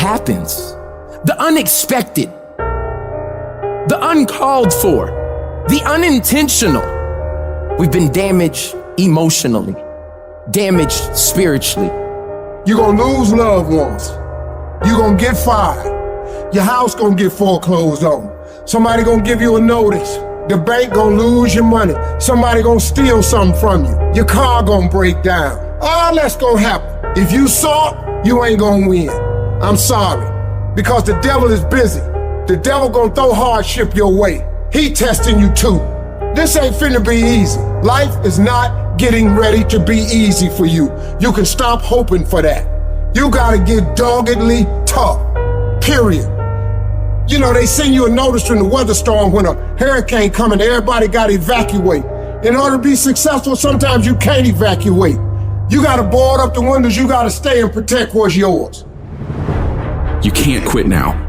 happens, the unexpected, the uncalled for, the unintentional. We've been damaged emotionally, damaged spiritually. You're gonna lose loved ones. You're gonna get fired. Your house gonna get foreclosed on. Somebody gonna give you a notice. The bank gonna lose your money. Somebody gonna steal something from you. Your car gonna break down. All that's gonna happen. If you saw it, you ain't gonna win. I'm sorry, because the devil is busy. The devil gonna throw hardship your way. He testing you too. This ain't finna be easy. Life is not getting ready to be easy for you. You can stop hoping for that. You gotta get doggedly tough, period. You know, they send you a notice during the weather storm when a hurricane coming, everybody gotta evacuate. In order to be successful, sometimes you can't evacuate. You gotta board up the windows, you gotta stay and protect what's yours. You can't quit now.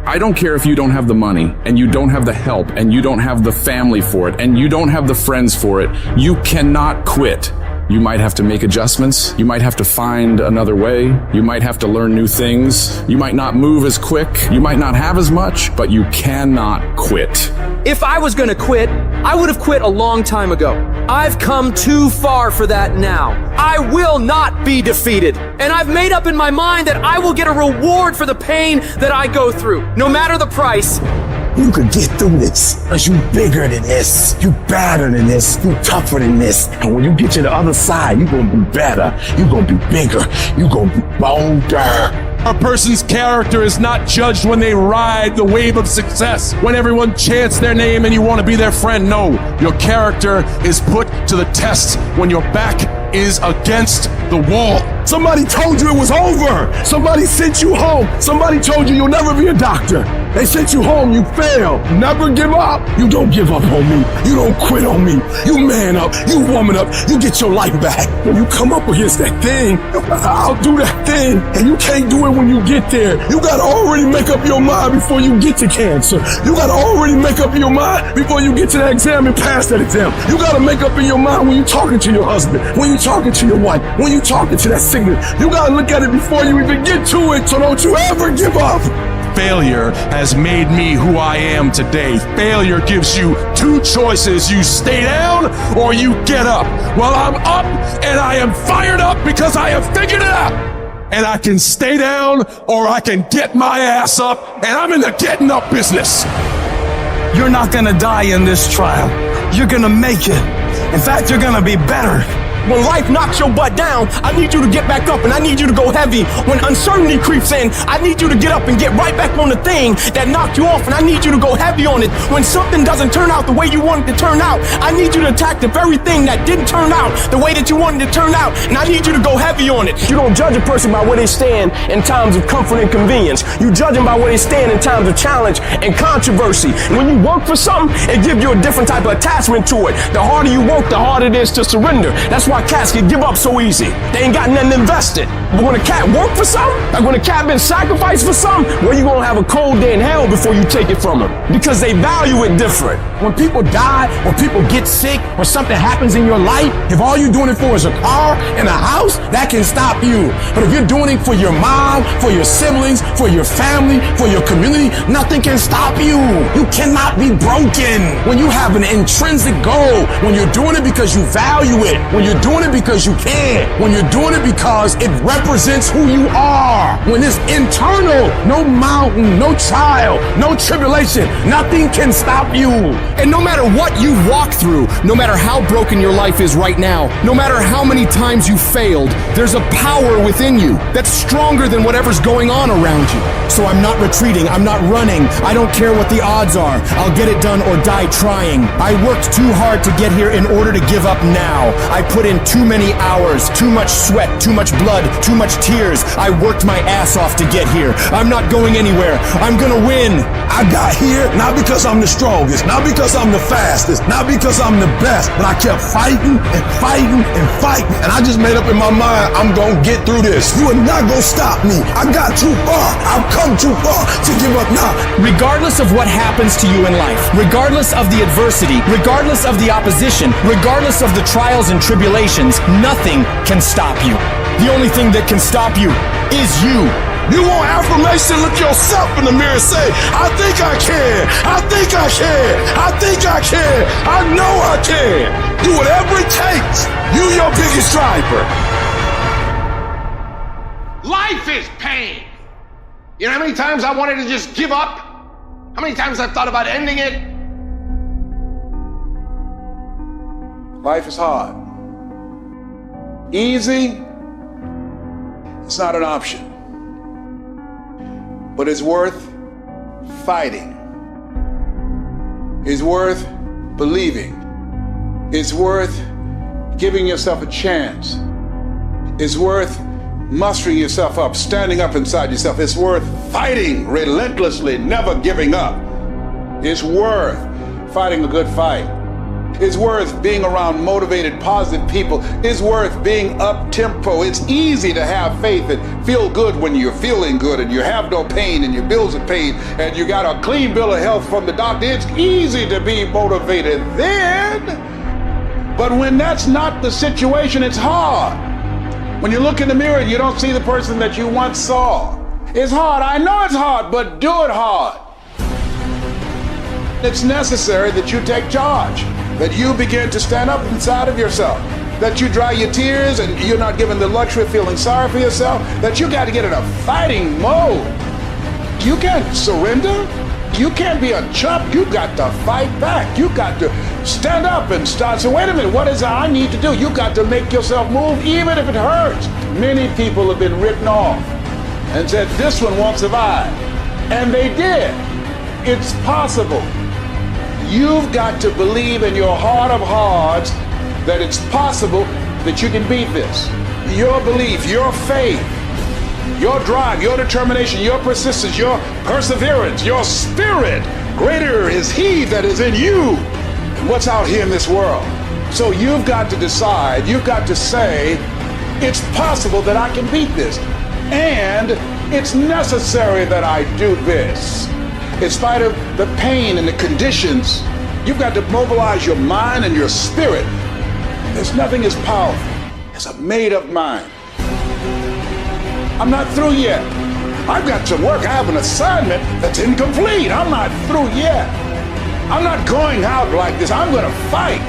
I don't care if you don't have the money, and you don't have the help, and you don't have the family for it, and you don't have the friends for it. You cannot quit. You might have to make adjustments. You might have to find another way. You might have to learn new things. You might not move as quick. You might not have as much, but you cannot quit. If I was gonna quit, I would have quit a long time ago. I've come too far for that now. I will not be defeated. And I've made up in my mind that I will get a reward for the pain that I go through, no matter the price. You could get through this, because you bigger than this, you better than this, you tougher than this. And when you get to the other side, you're gonna be better, you're gonna be bigger, you're gonna be bolder. A person's character is not judged when they ride the wave of success, when everyone chants their name and you want to be their friend. No, your character is put to the test when your back is against the wall. Somebody told you it was over. Somebody sent you home. Somebody told you you'll never be a doctor. They sent you home, you failed. Never give up. You don't give up on me. You don't quit on me. You man up, you woman up, you get your life back. When you come up against that thing, I'll do that thing. And you can't do it when you get there. You gotta already make up your mind before you get to cancer. You gotta already make up your mind before you get to that exam and pass that exam. You gotta make up in your mind when you're talking to your husband, when you're talking to your wife, when you're talking to that sickness. You gotta look at it before you even get to it, so don't you ever give up. Failure has made me who I am today. Failure gives you two choices. You stay down or you get up. Well, I'm up and I am fired up because I have figured it out. And I can stay down or I can get my ass up, and I'm in the getting up business. You're not gonna die in this trial. You're gonna make it. In fact, you're gonna be better. When life knocks your butt down, I need you to get back up and I need you to go heavy. When uncertainty creeps in, I need you to get up and get right back on the thing that knocked you off, and I need you to go heavy on it. When something doesn't turn out the way you wanted it to turn out, I need you to attack the very thing that didn't turn out the way that you wanted it to turn out, and I need you to go heavy on it. You don't judge a person by where they stand in times of comfort and convenience. You judge them by where they stand in times of challenge and controversy. When you work for something, it gives you a different type of attachment to it. The harder you work, the harder it is to surrender. That's why cats can give up so easy. They ain't got nothing invested. But when a cat work for something, like when a cat been sacrificed for something, well, you gonna have a cold day in hell before you take it from them, because they value it different. When people die or people get sick or something happens in your life, if all you're doing it for is a car and a house, that can stop you. But if you're doing it for your mom, for your siblings, for your family, for your community, nothing can stop you. You cannot be broken. When you have an intrinsic goal, when you're doing it because you value it, when you're doing it because you can, when you're doing it because it represents who you are, when it's internal, no mountain, no trial, no tribulation, nothing can stop you. And no matter what you've walked through, no matter how broken your life is right now, no matter how many times you failed, there's a power within you that's stronger than whatever's going on around you. So I'm not retreating, I'm not running, I don't care what the odds are, I'll get it done or die trying. I worked too hard to get here in order to give up now. I put in too many hours, too much sweat, too much blood, too much tears. I worked my ass off to get here. I'm not going anywhere. I'm gonna win. I got here not because I'm the strongest, not because I'm the fastest, not because I'm the best, but I kept fighting and fighting and fighting. And I just made up in my mind, I'm gonna get through this. You are not gonna stop me. I got too far. I've come too far to give up now. Regardless of what happens to you in life, regardless of the adversity, regardless of the opposition, regardless of the trials and tribulations, nothing can stop you. The only thing that can stop you is you. You want affirmation? Look yourself in the mirror and say, I think I can. I think I can. I think I can. I know I can. Do whatever it takes. You your biggest driver. Life is pain. You know how many times I wanted to just give up? How many times I've thought about ending it? Life is hard. Easy, it's not an option. But it's worth fighting. It's worth believing. It's worth giving yourself a chance. It's worth mustering yourself up, standing up inside yourself. It's worth fighting relentlessly, never giving up. It's worth fighting a good fight. It's worth being around motivated, positive people. It's worth being up-tempo. It's easy to have faith and feel good when you're feeling good and you have no pain and your bills are paid and you got a clean bill of health from the doctor. It's easy to be motivated then. But when that's not the situation, it's hard. When you look in the mirror and you don't see the person that you once saw. It's hard. I know it's hard, but do it hard. It's necessary that you take charge, that you begin to stand up inside of yourself, that you dry your tears and you're not given the luxury of feeling sorry for yourself, that you got to get in a fighting mode. You can't surrender. You can't be a chump. You got to fight back. You got to stand up and start. So wait a minute, what is it I need to do? You got to make yourself move even if it hurts. Many people have been written off and said, this one won't survive. And they did. It's possible. You've got to believe in your heart of hearts that it's possible that you can beat this. Your belief, your faith, your drive, your determination, your persistence, your perseverance, your spirit. Greater is He that is in you than what's out here in this world. So you've got to decide, you've got to say, it's possible that I can beat this. And it's necessary that I do this. In spite of the pain and the conditions, you've got to mobilize your mind and your spirit. There's nothing as powerful as a made-up mind. I'm not through yet. I've got some work. I have an assignment that's incomplete. I'm not through yet. I'm not going out like this. I'm going to fight.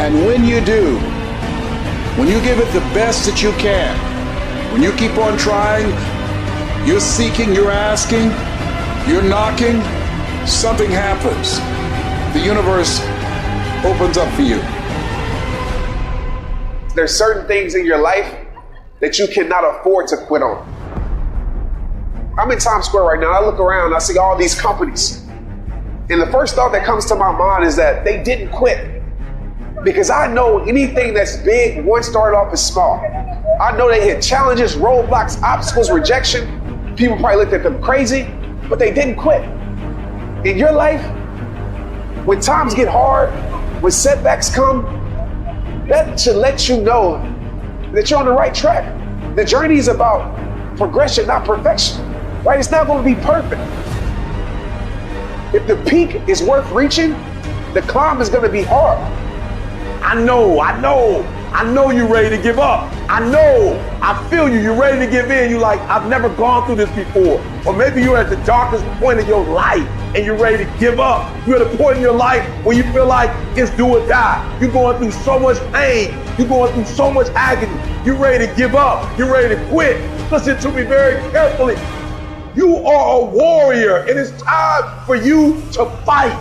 And when you do, when you give it the best that you can, when you keep on trying, you're seeking, you're asking, you're knocking, something happens. The universe opens up for you. There's certain things in your life that you cannot afford to quit on. I'm in Times Square right now. I look around, I see all these companies. And the first thought that comes to my mind is that they didn't quit. Because I know anything that's big once started off as small. I know they hit challenges, roadblocks, obstacles, rejection. People probably looked at them crazy, but they didn't quit. In your life, when times get hard, when setbacks come, that should let you know that you're on the right track. The journey is about progression, not perfection, right? It's not going to be perfect. If the peak is worth reaching, the climb is going to be hard. I know you're ready to give up. I feel you. You're ready to give in. You're like, I've never gone through this before. Or maybe you're at the darkest point of your life and you're ready to give up. You're at a point in your life where you feel like it's do or die. You're going through so much pain. You're going through so much agony. You're ready to give up. You're ready to quit. Listen to me very carefully. You are a warrior, and it's time for you to fight.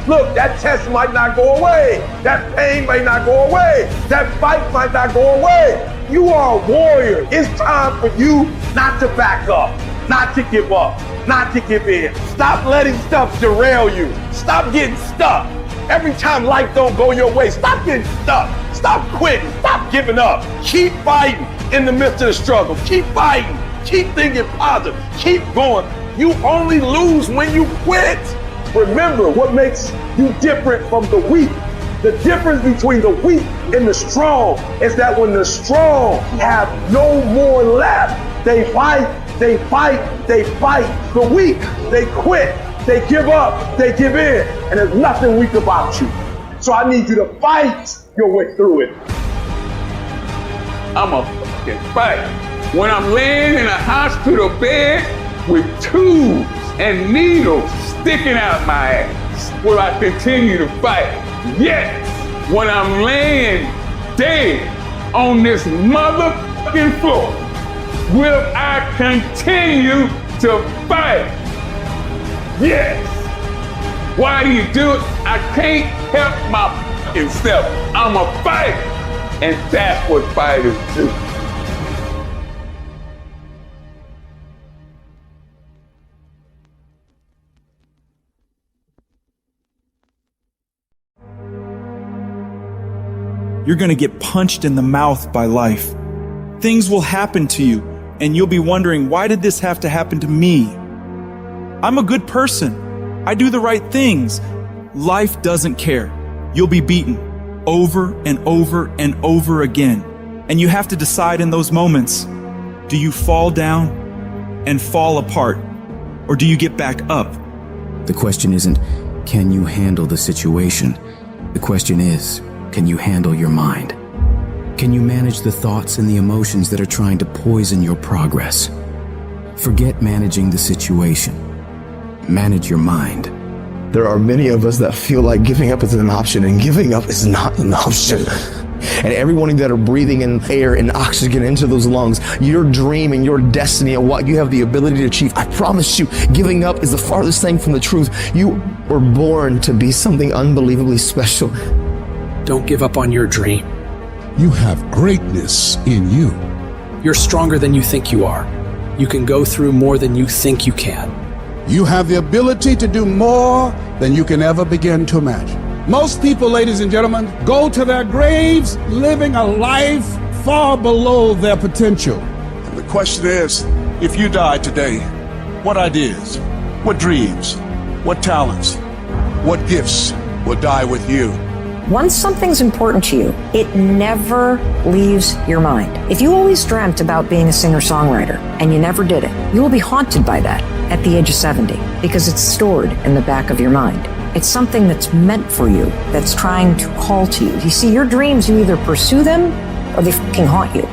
Look, that test might not go away. That pain may not go away. That fight might not go away. You are a warrior. It's time for you not to back up, not to give up, not to give in. Stop letting stuff derail you. Stop getting stuck. Every time life don't go your way, stop getting stuck. Stop quitting. Stop giving up. Keep fighting in the midst of the struggle. Keep fighting. Keep thinking positive. Keep going. You only lose when you quit. Remember what makes you different from the weak. The difference between the weak and the strong is that when the strong have no more left, they fight, they fight, they fight. The weak, they quit, they give up, they give in, and there's nothing weak about you. So I need you to fight your way through it. I'm a fucking fight. when I'm laying in a hospital bed with tubes and needles sticking out my ass, will I continue to fight? Yes, when I'm laying dead on this motherfucking floor, will I continue to fight? Yes. Why do you do it? I can't help my fucking self. I'm a fighter. And that's what fighters do. You're gonna get punched in the mouth by life. Things will happen to you, and you'll be wondering, why did this have to happen to me? I'm a good person. I do the right things. Life doesn't care. You'll be beaten over and over and over again. And you have to decide in those moments, do you fall down and fall apart, or do you get back up? The question isn't, can you handle the situation? The question is, can you handle your mind? Can you manage the thoughts and the emotions that are trying to poison your progress? Forget managing the situation. Manage your mind. There are many of us that feel like giving up is an option, and giving up is not an option. And everyone that are breathing in air and oxygen into those lungs, your dream and your destiny and what you have the ability to achieve, I promise you, giving up is the farthest thing from the truth. You were born to be something unbelievably special. Don't give up on your dream. You have greatness in you. You're stronger than you think you are. You can go through more than you think you can. You have the ability to do more than you can ever begin to imagine. Most people, ladies and gentlemen, go to their graves living a life far below their potential. And the question is, if you died today, what ideas, what dreams, what talents, what gifts will die with you? Once something's important to you, it never leaves your mind. If you always dreamt about being a singer-songwriter and you never did it, you will be haunted by that at the age of 70 because it's stored in the back of your mind. It's something that's meant for you, that's trying to call to you. You see, your dreams, you either pursue them or they fucking haunt you.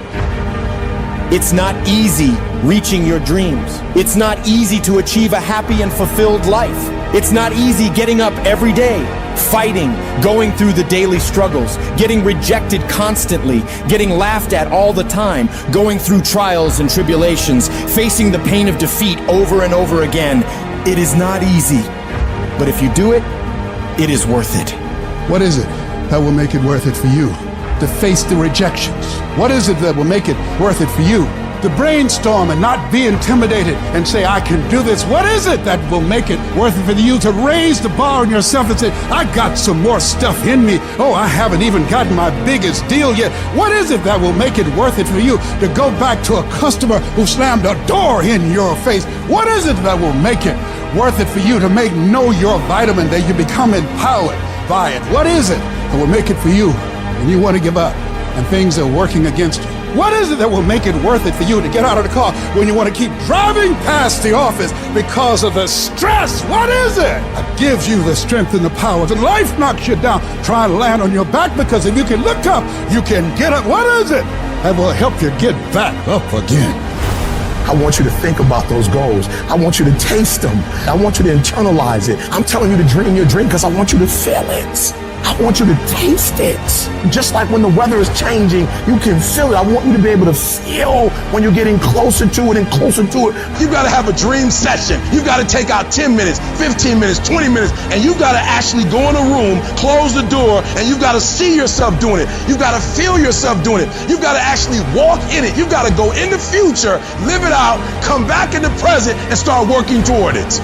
It's not easy reaching your dreams. It's not easy to achieve a happy and fulfilled life. It's not easy getting up every day, fighting, going through the daily struggles, getting rejected constantly, getting laughed at all the time, going through trials and tribulations, facing the pain of defeat over and over again. It is not easy, but if you do it, it is worth it. What is it that will make it worth it for you? To face the rejections. What is it that will make it worth it for you? To brainstorm and not be intimidated and say, I can do this. What is it that will make it worth it for you to raise the bar on yourself and say, I got some more stuff in me. Oh, I haven't even gotten my biggest deal yet. What is it that will make it worth it for you to go back to a customer who slammed a door in your face? What is it that will make it worth it for you to know your vitamin, that you become empowered by it? What is it that will make it for you when you want to give up and things are working against you? What is it that will make it worth it for you to get out of the car when you want to keep driving past the office because of the stress? What is it that gives you the strength and the power? When life knocks you down, try and land on your back, because if you can look up, you can get up. What is it that will help you get back up again? I want you to think about those goals. I want you to taste them. I want you to internalize it. I'm telling you to dream your dream because I want you to feel it. I want you to taste it. Just like when the weather is changing, you can feel it. I want you to be able to feel when you're getting closer to it and closer to it. You got to have a dream session. You got to take out 10 minutes, 15 minutes, 20 minutes, and you got to actually go in a room, close the door, and you got to see yourself doing it. You got to feel yourself doing it. You got to actually walk in it. You got to go in the future, live it out, come back in the present, and start working toward it.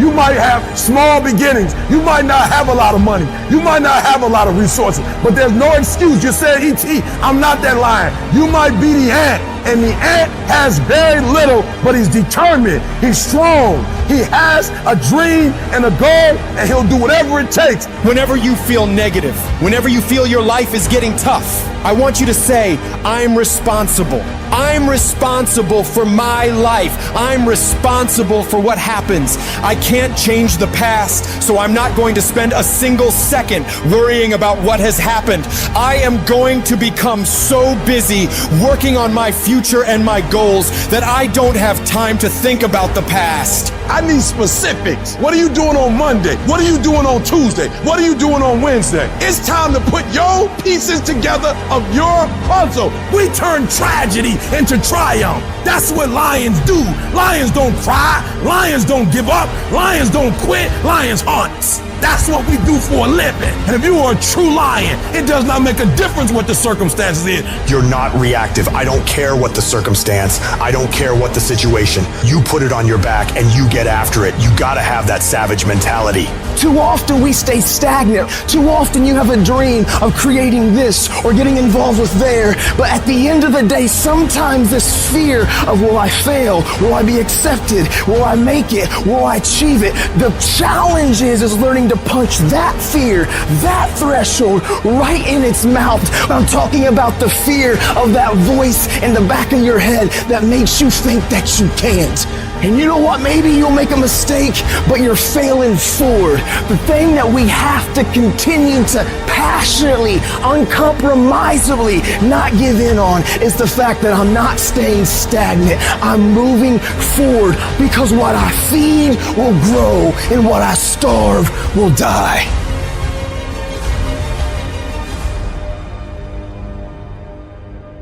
You might have small beginnings. You might not have a lot of money. You might not have a lot of resources, but there's no excuse. You said, E.T., I'm not that lion. You might be the ant, and the ant has very little, but he's determined. He's strong. He has a dream and a goal, and he'll do whatever it takes. Whenever you feel negative, whenever you feel your life is getting tough, I want you to say, I'm responsible. I'm responsible for my life. I'm responsible for what happens. I can't change the past, so I'm not going to spend a single second worrying about what has happened. I am going to become so busy working on my future future and my goals that I don't have time to think about the past. I need specifics. What are you doing on Monday? What are you doing on Tuesday? What are you doing on Wednesday? It's time to put your pieces together of your puzzle. We turn tragedy into triumph. That's what lions do. Lions don't cry. Lions don't give up. Lions don't quit. Lions hunt. That's what we do for a living. And if you are a true lion, it does not make a difference what the circumstances is. You're not reactive. I don't care what the circumstance. I don't care what the situation. You put it on your back and you get after it. You gotta have that savage mentality. Too often we stay stagnant. Too often you have a dream of creating this or getting involved with there. But at the end of the day, sometimes this fear of will I fail? Will I be accepted? Will I make it? Will I achieve it? The challenge is learning to punch that fear, that threshold right in its mouth. I'm talking about the fear of that voice in the back of your head that makes you think that you can't. And you know what? Maybe you'll make a mistake, but you're failing forward. The thing that we have to continue to passionately, uncompromisably not give in on is the fact that I'm not staying stagnant. I'm moving forward because what I feed will grow and what I starve will die.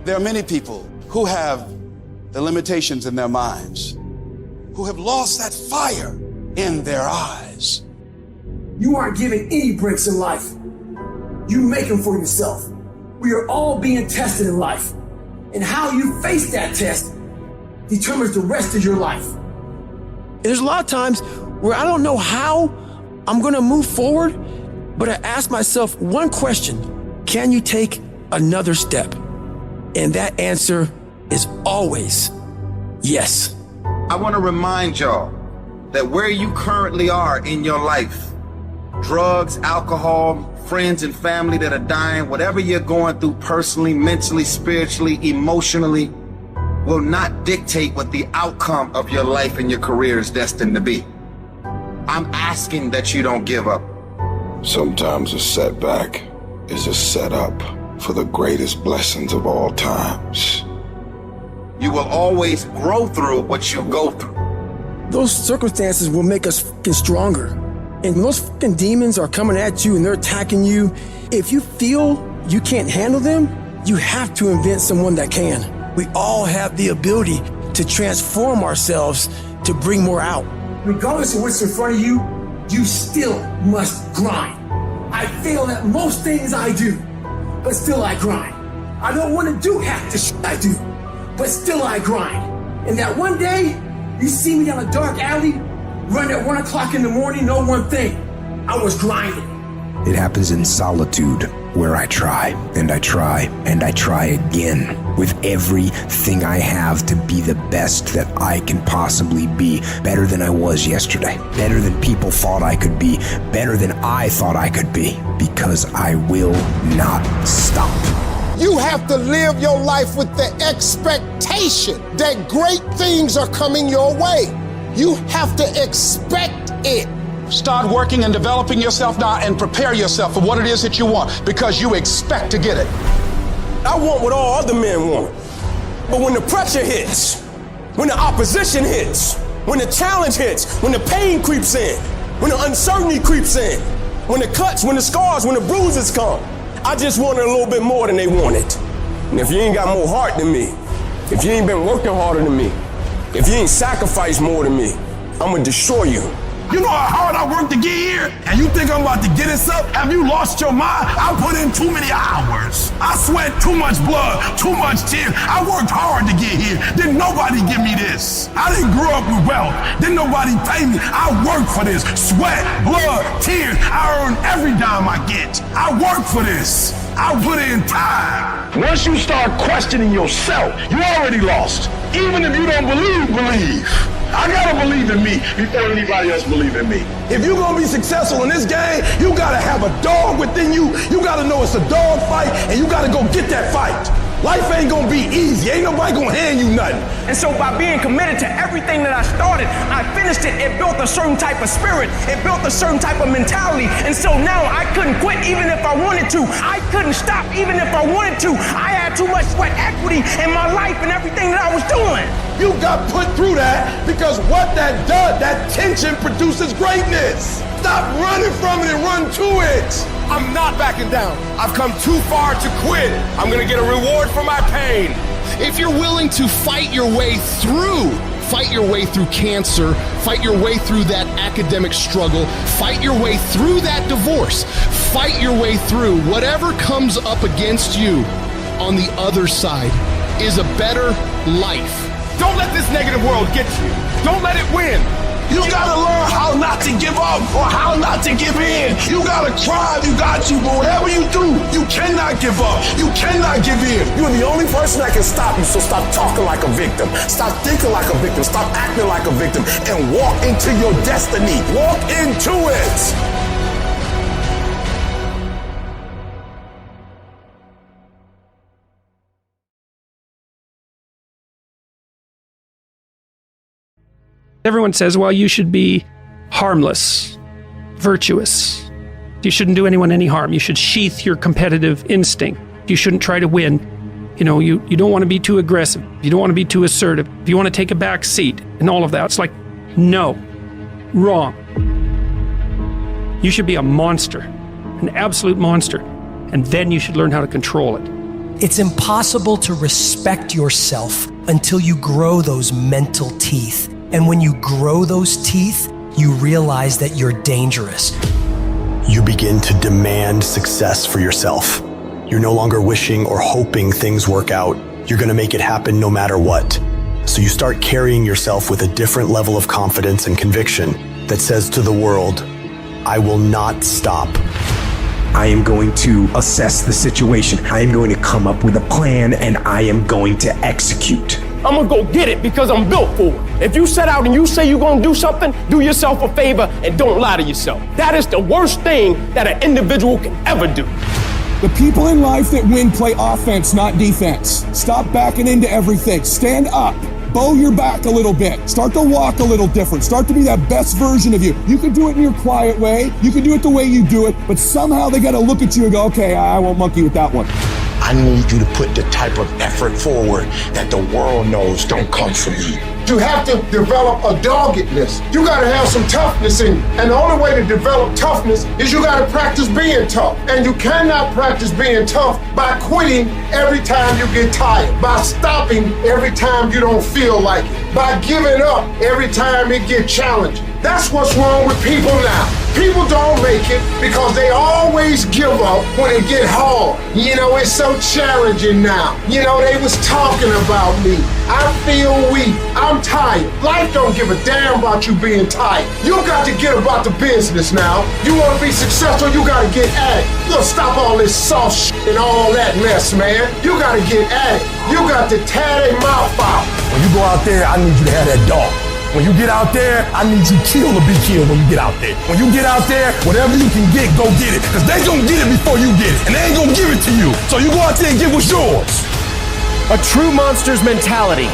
There are many people who have the limitations in their minds, who have lost that fire in their eyes. You aren't given any breaks in life. You make them for yourself. We are all being tested in life. And how you face that test determines the rest of your life. There's a lot of times where I don't know how I'm gonna move forward, but I ask myself one question: can you take another step? And that answer is always yes. I want to remind y'all that where you currently are in your life, drugs, alcohol, friends and family that are dying, whatever you're going through personally, mentally, spiritually, emotionally, will not dictate what the outcome of your life and your career is destined to be. I'm asking that you don't give up. Sometimes a setback is a setup for the greatest blessings of all times. You will always grow through what you go through. Those circumstances will make us fucking stronger. And when those fucking demons are coming at you and they're attacking you, if you feel you can't handle them, you have to invent someone that can. We all have the ability to transform ourselves to bring more out. Regardless of what's in front of you, you still must grind. I fail at most things I do, but still I grind. I don't want to do half the shit I do, but still I grind. And that one day, you see me down a dark alley, run at 1 o'clock in the morning, know one thing: I was grinding. It happens in solitude, where I try, and I try, and I try again, with everything I have to be the best that I can possibly be, better than I was yesterday, better than people thought I could be, better than I thought I could be, because I will not stop. You have to live your life with the expectation that great things are coming your way. You have to expect it. Start working and developing yourself now and prepare yourself for what it is that you want, because you expect to get it. I want what all other men want. But when the pressure hits, when the opposition hits, when the challenge hits, when the pain creeps in, when the uncertainty creeps in, when the cuts, when the scars, when the bruises come, I just wanted a little bit more than they wanted. And if you ain't got more heart than me, if you ain't been working harder than me, if you ain't sacrificed more than me, I'm gonna destroy you. You know how hard I worked to get here? And you think I'm about to get this up? Have you lost your mind? I put in too many hours. I sweat too much blood, too much tears. I worked hard to get here. Didn't nobody give me this. I didn't grow up with wealth. Didn't nobody pay me. I worked for this. Sweat, blood, tears. I earn every dime I get. I work for this. I put in time. Once you start questioning yourself, you already lost. Even if you don't believe. I gotta believe in me before anybody else believe in me. If you're gonna be successful in this game, you gotta have a dog within you. You gotta know it's a dog fight, and you gotta go get that fight. Life ain't gonna be easy. Ain't nobody gonna hand you nothing. And so by being committed to everything that I started, I finished it. It built a certain type of spirit. It built a certain type of mentality. And so now I couldn't quit even if I wanted to. I couldn't stop even if I wanted to. I had too much sweat equity in my life and everything that I was doing. You got put through that because what that does, that tension produces greatness. Stop running from it and run to it. I'm not backing down. I've come too far to quit. I'm gonna get a reward for my pain. If you're willing to fight your way through cancer, fight your way through that academic struggle, fight your way through that divorce, fight your way through whatever comes up against you on the other side is a better life. Don't let this negative world get you. Don't let it win. You gotta learn how not to give up or how not to give in. You gotta try, you got to, but whatever you do, you cannot give up. You cannot give in. You're the only person that can stop you, so stop talking like a victim. Stop thinking like a victim. Stop acting like a victim and walk into your destiny. Walk into it. Everyone says, well, you should be harmless, virtuous. You shouldn't do anyone any harm. You should sheath your competitive instinct. You shouldn't try to win. You know, you don't want to be too aggressive. You don't want to be too assertive. You want to take a back seat and all of that. It's like, no, wrong. You should be a monster, an absolute monster, and then you should learn how to control it. It's impossible to respect yourself until you grow those mental teeth. And when you grow those teeth, you realize that you're dangerous. You begin to demand success for yourself. You're no longer wishing or hoping things work out. You're going to make it happen no matter what. So you start carrying yourself with a different level of confidence and conviction that says to the world, I will not stop. I am going to assess the situation. I am going to come up with a plan and I am going to execute. I'm gonna go get it because I'm built for it. If you set out and you say you're gonna do something, do yourself a favor and don't lie to yourself. That is the worst thing that an individual can ever do. The people in life that win play offense, not defense. Stop backing into everything. Stand up. Bow your back a little bit. Start to walk a little different. Start to be that best version of you. You can do it in your quiet way. You can do it the way you do it, but somehow they gotta look at you and go, okay, I won't monkey with that one. I need you to put the type of effort forward that the world knows don't come from you. You have to develop a doggedness. You gotta have some toughness in you. And the only way to develop toughness is you gotta practice being tough. And you cannot practice being tough by quitting every time you get tired, by stopping every time you don't feel like it, by giving up every time it gets challenging. That's what's wrong with people now. People don't make it because they always give up when it get hard. You know, it's so challenging now. You know, they was talking about me. I feel weak. I'm tired. Life don't give a damn about you being tired. You got to get about the business now. You want to be successful, you got to get at it. You got to stop all this soft shit and all that mess, man. You got to get at it. You got to tear their mouth out. When you go out there, I need you to have that dog. When you get out there, I need you killed to be killed when you get out there. When you get out there, whatever you can get, go get it. Because they gonna get it before you get it. And they ain't gonna give it to you. So you go out there and get what's yours. A true monster's mentality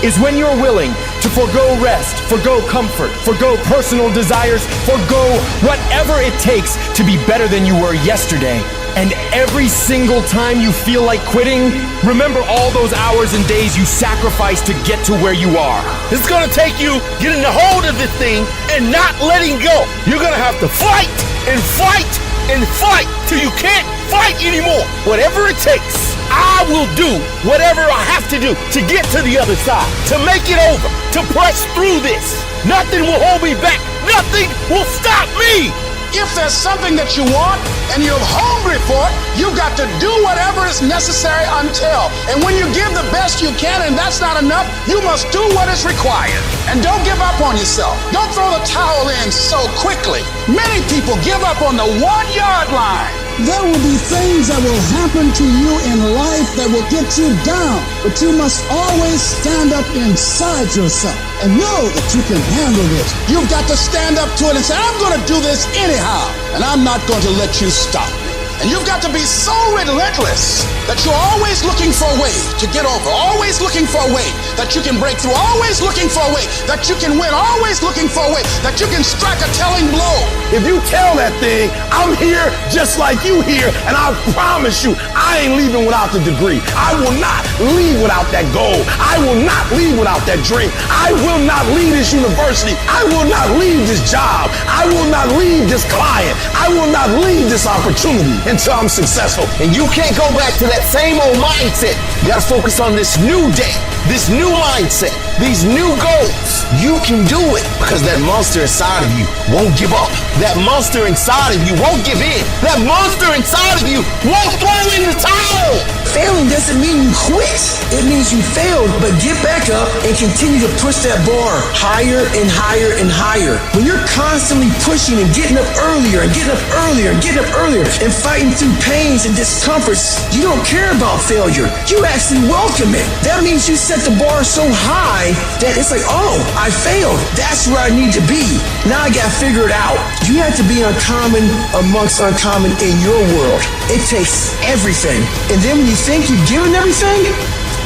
is when you're willing to forgo rest, forgo comfort, forgo personal desires, forgo whatever it takes to be better than you were yesterday. And every single time you feel like quitting, remember all those hours and days you sacrificed to get to where you are. It's gonna take you getting a hold of this thing and not letting go. You're gonna have to fight and fight and fight till you can't fight anymore. Whatever it takes, I will do whatever I have to do to get to the other side, to make it over, to press through this. Nothing will hold me back. Nothing will stop me. If there's something that you want and you're hungry for it, you got to do whatever is necessary until. And when you give the best you can and that's not enough, you must do what is required. And don't give up on yourself. Don't throw the towel in so quickly. Many people give up on the 1-yard line. There will be things that will happen to you in life that will get you down, but you must always stand up inside yourself and know that you can handle this. You've got to stand up to it and say, I'm going to do this anyhow, and I'm not going to let you stop me. And you've got to be so relentless that you're always looking for a way to get over, always looking for a way that you can break through, always looking for a way that you can win, always looking for a way that you can strike a telling blow. If you tell that thing, I'm here just like you here, and I promise you, I ain't leaving without the degree. I will not leave without that goal. I will not leave without that dream. I will not leave this university. I will not leave this job. I will not leave this client. I will not leave this opportunity until I'm successful. And you can't go back to that same old mindset. You gotta focus on this new day, this new mindset, these new goals. You can do it because that monster inside of you won't give up. That monster inside of you won't give in. That monster inside of you won't throw in the towel. Failing doesn't mean you quit. It means you failed, but get back up and continue to push that bar higher and higher and higher. When you're constantly pushing and getting up earlier and getting up earlier and getting up earlier and fighting through pains and discomforts, you don't care about failure. You actually welcome it. That means you set the bar so high that it's like, oh, I failed. That's where I need to be. Now I gotta figure it out. You have to be uncommon amongst uncommon in your world. It takes everything. And then when you think you've given everything,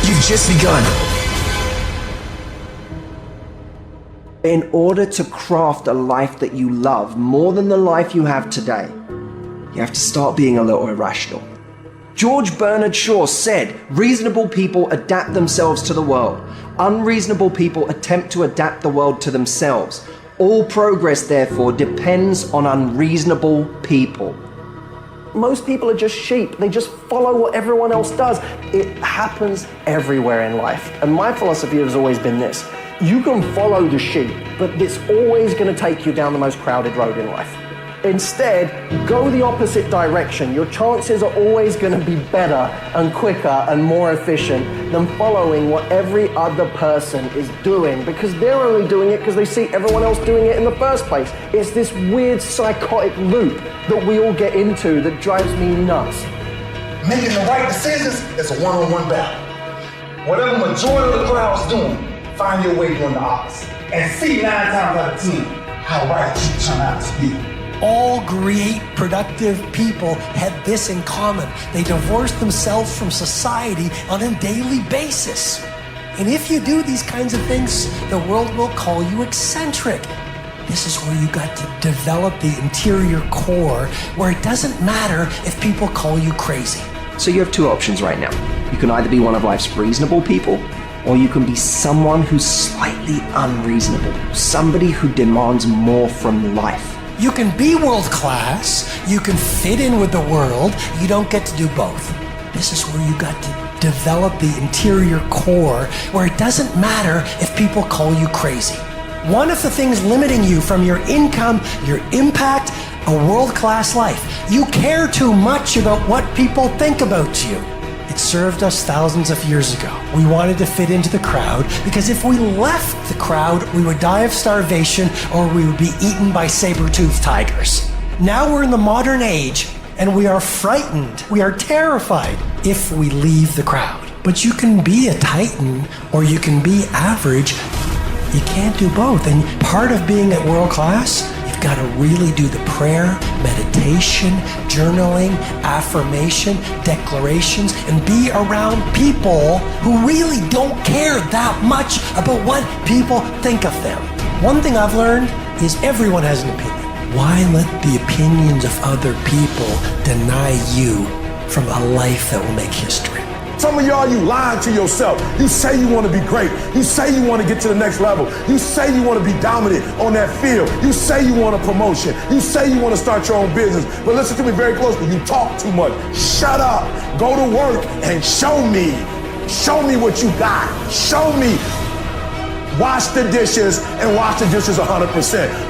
you've just begun. In order to craft a life that you love more than the life you have today, you have to start being a little irrational. George Bernard Shaw said, reasonable people adapt themselves to the world. Unreasonable people attempt to adapt the world to themselves. All progress, therefore, depends on unreasonable people. Most people are just sheep. They just follow what everyone else does. It happens everywhere in life. And my philosophy has always been this. You can follow the sheep, but it's always going to take you down the most crowded road in life. Instead, go the opposite direction. Your chances are always going to be better and quicker and more efficient than following what every other person is doing, because they're only doing it because they see everyone else doing it in the first place. It's this weird psychotic loop that we all get into that drives me nuts. Making the right decisions is a one-on-one battle. Whatever majority of the crowd's doing, find your way doing the opposite. And see 9 times out of 10 how right you turn out to be. All great, productive people had this in common. They divorced themselves from society on a daily basis. And if you do these kinds of things, the world will call you eccentric. This is where you got to develop the interior core, where it doesn't matter if people call you crazy. So you have two options right now. You can either be one of life's reasonable people, or you can be someone who's slightly unreasonable, somebody who demands more from life. You can be world class, you can fit in with the world, you don't get to do both. This is where you got to develop the interior core, where it doesn't matter if people call you crazy. One of the things limiting you from your income, your impact, a world-class life. You care too much about what people think about you. It served us thousands of years ago. We wanted to fit into the crowd because if we left the crowd, we would die of starvation or we would be eaten by saber-toothed tigers. Now we're in the modern age and we are frightened, we are terrified if we leave the crowd. But you can be a titan or you can be average. You can't do both. And part of being at world class, you've got to really do the prayer, meditation, journaling, affirmation, declarations, and be around people who really don't care that much about what people think of them. One thing I've learned is everyone has an opinion. Why let the opinions of other people deny you from a life that will make history? Some of y'all, you lying to yourself. You say you want to be great. You say you want to get to the next level. You say you want to be dominant on that field. You say you want a promotion. You say you want to start your own business. But listen to me very closely. You talk too much. Shut up. Go to work and show me. Show me what you got. Show me. Wash the dishes and wash the dishes 100%.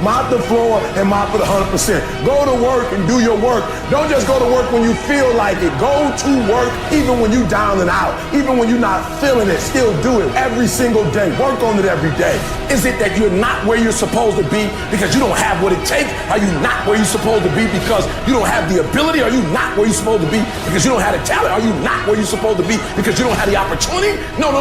Mop the floor and mop it 100%. Go to work and do your work. Don't just go to work when you feel like it. Go to work even when you're down and out. Even when you're not feeling it, still do it every single day. Work on it every day. Is it that you're not where you're supposed to be because you don't have what it takes? Are you not where you're supposed to be because you don't have the ability? Are you not where you're supposed to be because you don't have the talent? Are you not where you're supposed to be because you don't have the opportunity? No.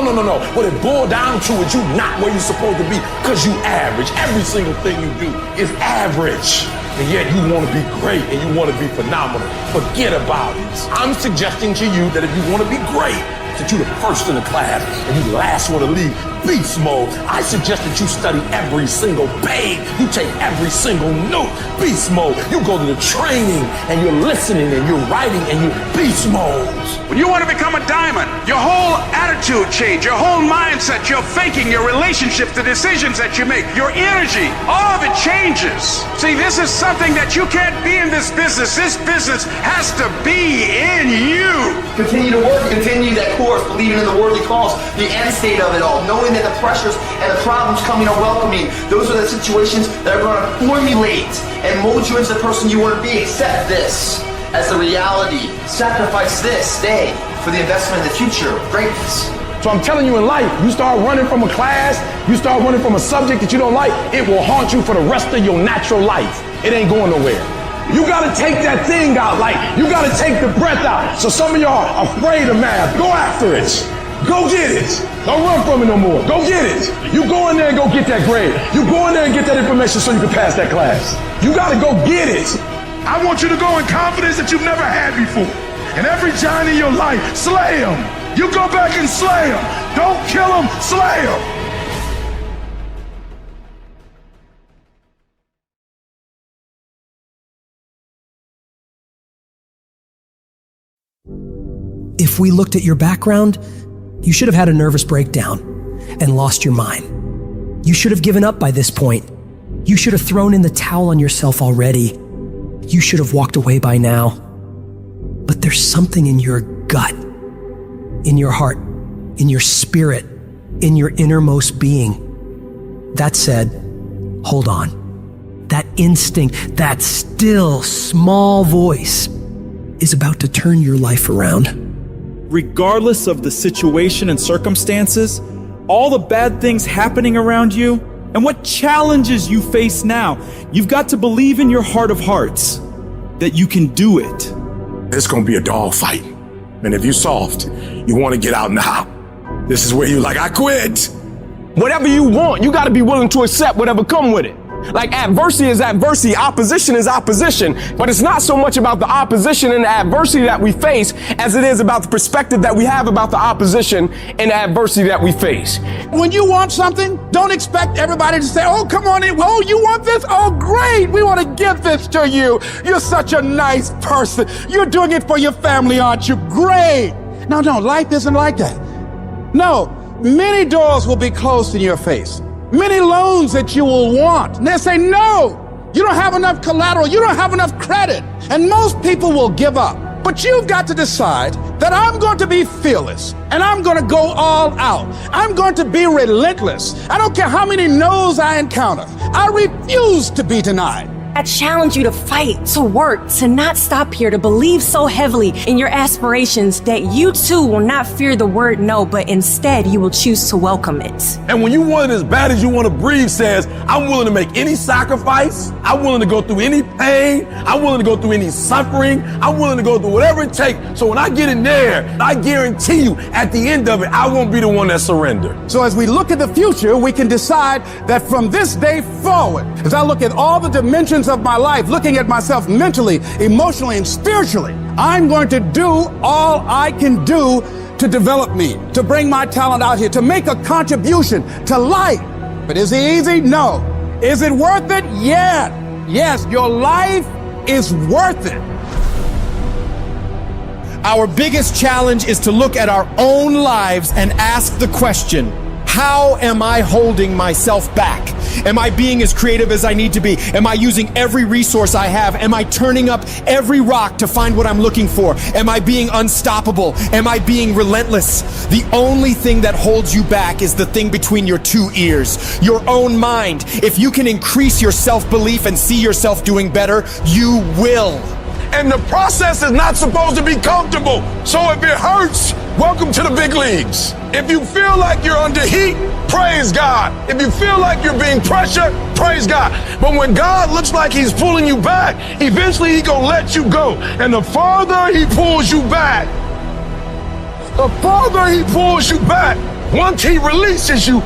What it boiled down to is you not where you're supposed to be because you average. Every single thing you do is average. and yet you want to be great and you want to be phenomenal. Forget about it. I'm suggesting to you that if you want to be great, that you're the first in the class and you the last one to leave beast mode, I suggest that you study every single page. You take every single note, beast mode. You go to the training and you're listening and you're writing and you're beast mode. When you want to become a diamond, your whole attitude change, your whole mindset, your thinking, your relationships, the decisions that you make, your energy, all of it changes. See, this is something that you can't be in this business. This business has to be in you. Continue to work, continue that course, believing in the worldly cause, the end state of it all, knowing that the pressures and the problems coming are welcoming. Those are the situations that are going to formulate and mold you into the person you want to be. Accept this as the reality. Sacrifice this day for the investment in the future of greatness. So I'm telling you, in life, you start running from a class, you start running from a subject that you don't like, it will haunt you for the rest of your natural life. It ain't going nowhere. You gotta take that thing out, like you gotta take the breath out. So some of y'all are afraid of math. Go after it. Go get it. Don't run from it no more. Go get it. You go in there and go get that grade. You go in there and get that information so you can pass that class. You gotta go get it. I want you to go in confidence that you've never had before. And every giant in your life, slay him. You go back and slay him. Don't kill him, slay him. If we looked at your background, you should have had a nervous breakdown and lost your mind. You should have given up by this point. You should have thrown in the towel on yourself already. You should have walked away by now. But there's something in your gut, in your heart, in your spirit, in your innermost being that said, hold on. That instinct, that still small voice is about to turn your life around. Regardless of the situation and circumstances, all the bad things happening around you, and what challenges you face now, you've got to believe in your heart of hearts that you can do it. It's gonna be a dog fight. And if you're soft, you wanna get out now. This is where you're like, I quit. Whatever you want, you gotta be willing to accept whatever come with it. Like adversity is adversity, opposition is opposition, but it's not so much about the opposition and the adversity that we face as it is about the perspective that we have about the opposition and the adversity that we face. When you want something, don't expect everybody to say, oh, come on in. Oh, you want this? Oh, great. We want to give this to you. You're such a nice person. You're doing it for your family, aren't you? Great. No, life isn't like that. No, many doors will be closed in your face. Many loans that you will want. And they'll say, no, you don't have enough collateral. You don't have enough credit. And most people will give up. But you've got to decide that I'm going to be fearless and I'm going to go all out. I'm going to be relentless. I don't care how many no's I encounter. I refuse to be denied. I challenge you to fight, to work, to not stop here, to believe so heavily in your aspirations that you too will not fear the word no, but instead you will choose to welcome it. And when you want it as bad as you want to breathe says, I'm willing to make any sacrifice. I'm willing to go through any pain. I'm willing to go through any suffering. I'm willing to go through whatever it takes. So when I get in there, I guarantee you at the end of it, I won't be the one that surrendered. So as we look at the future, we can decide that from this day forward, as I look at all the dimensions of my life, looking at myself mentally, emotionally, and spiritually, I'm going to do all I can do to develop me, to bring my talent out here, to make a contribution to life. But is it easy? No. Is it worth it? Yeah. Yes, your life is worth it. Our biggest challenge is to look at our own lives and ask the question, how am I holding myself back? Am I being as creative as I need to be? Am I using every resource I have? Am I turning up every rock to find what I'm looking for? Am I being unstoppable? Am I being relentless? The only thing that holds you back is the thing between your two ears, your own mind. If you can increase your self-belief and see yourself doing better, you will. And the process is not supposed to be comfortable. So if it hurts, welcome to the big leagues. If you feel like you're under heat, praise God. If you feel like you're being pressured, praise God. But when God looks like he's pulling you back, eventually he's gonna let you go. And the farther he pulls you back, once he releases you,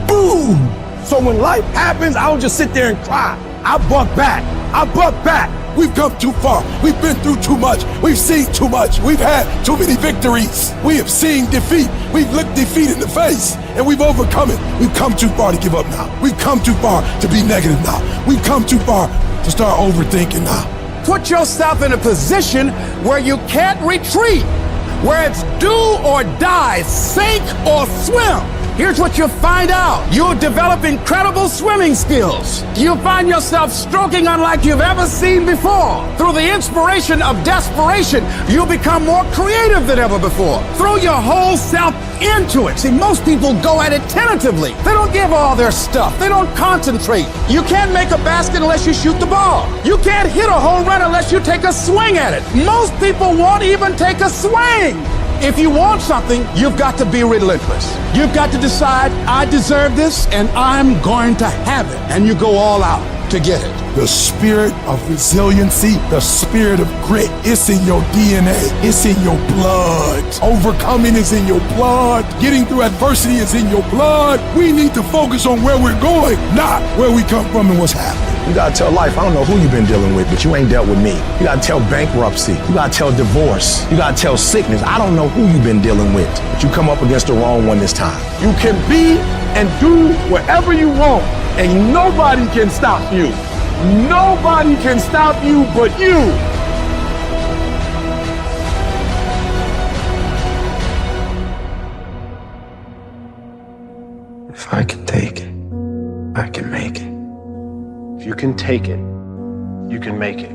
boom. So when life happens, I don't just sit there and cry. I buck back. I buck back. We've come too far. We've been through too much. We've seen too much. We've had too many victories. We have seen defeat. We've looked defeat in the face, and we've overcome it. We've come too far to give up now. We've come too far to be negative now. We've come too far to start overthinking now. Put yourself in a position where you can't retreat, where it's do or die, sink or swim. Here's what you'll find out. You'll develop incredible swimming skills. You'll find yourself stroking unlike you've ever seen before. Through the inspiration of desperation, you'll become more creative than ever before. Throw your whole self into it. See, most people go at it tentatively. They don't give all their stuff. They don't concentrate. You can't make a basket unless you shoot the ball. You can't hit a home run unless you take a swing at it. Most people won't even take a swing. If you want something, you've got to be relentless. You've got to decide, I deserve this and I'm going to have it. And you go all out to get it. The spirit of resiliency, the spirit of grit, it's in your DNA. It's in your blood. Overcoming is in your blood. Getting through adversity is in your blood. We need to focus on where we're going, not where we come from and what's happening. You gotta tell life, I don't know who you've been dealing with, but you ain't dealt with me. You gotta tell bankruptcy. You gotta tell divorce. You gotta tell sickness. I don't know who you've been dealing with, but you come up against the wrong one this time. You can be and do whatever you want, and nobody can stop you. Nobody can stop you but you. If I can take it, I can make it. If you can take it, you can make it.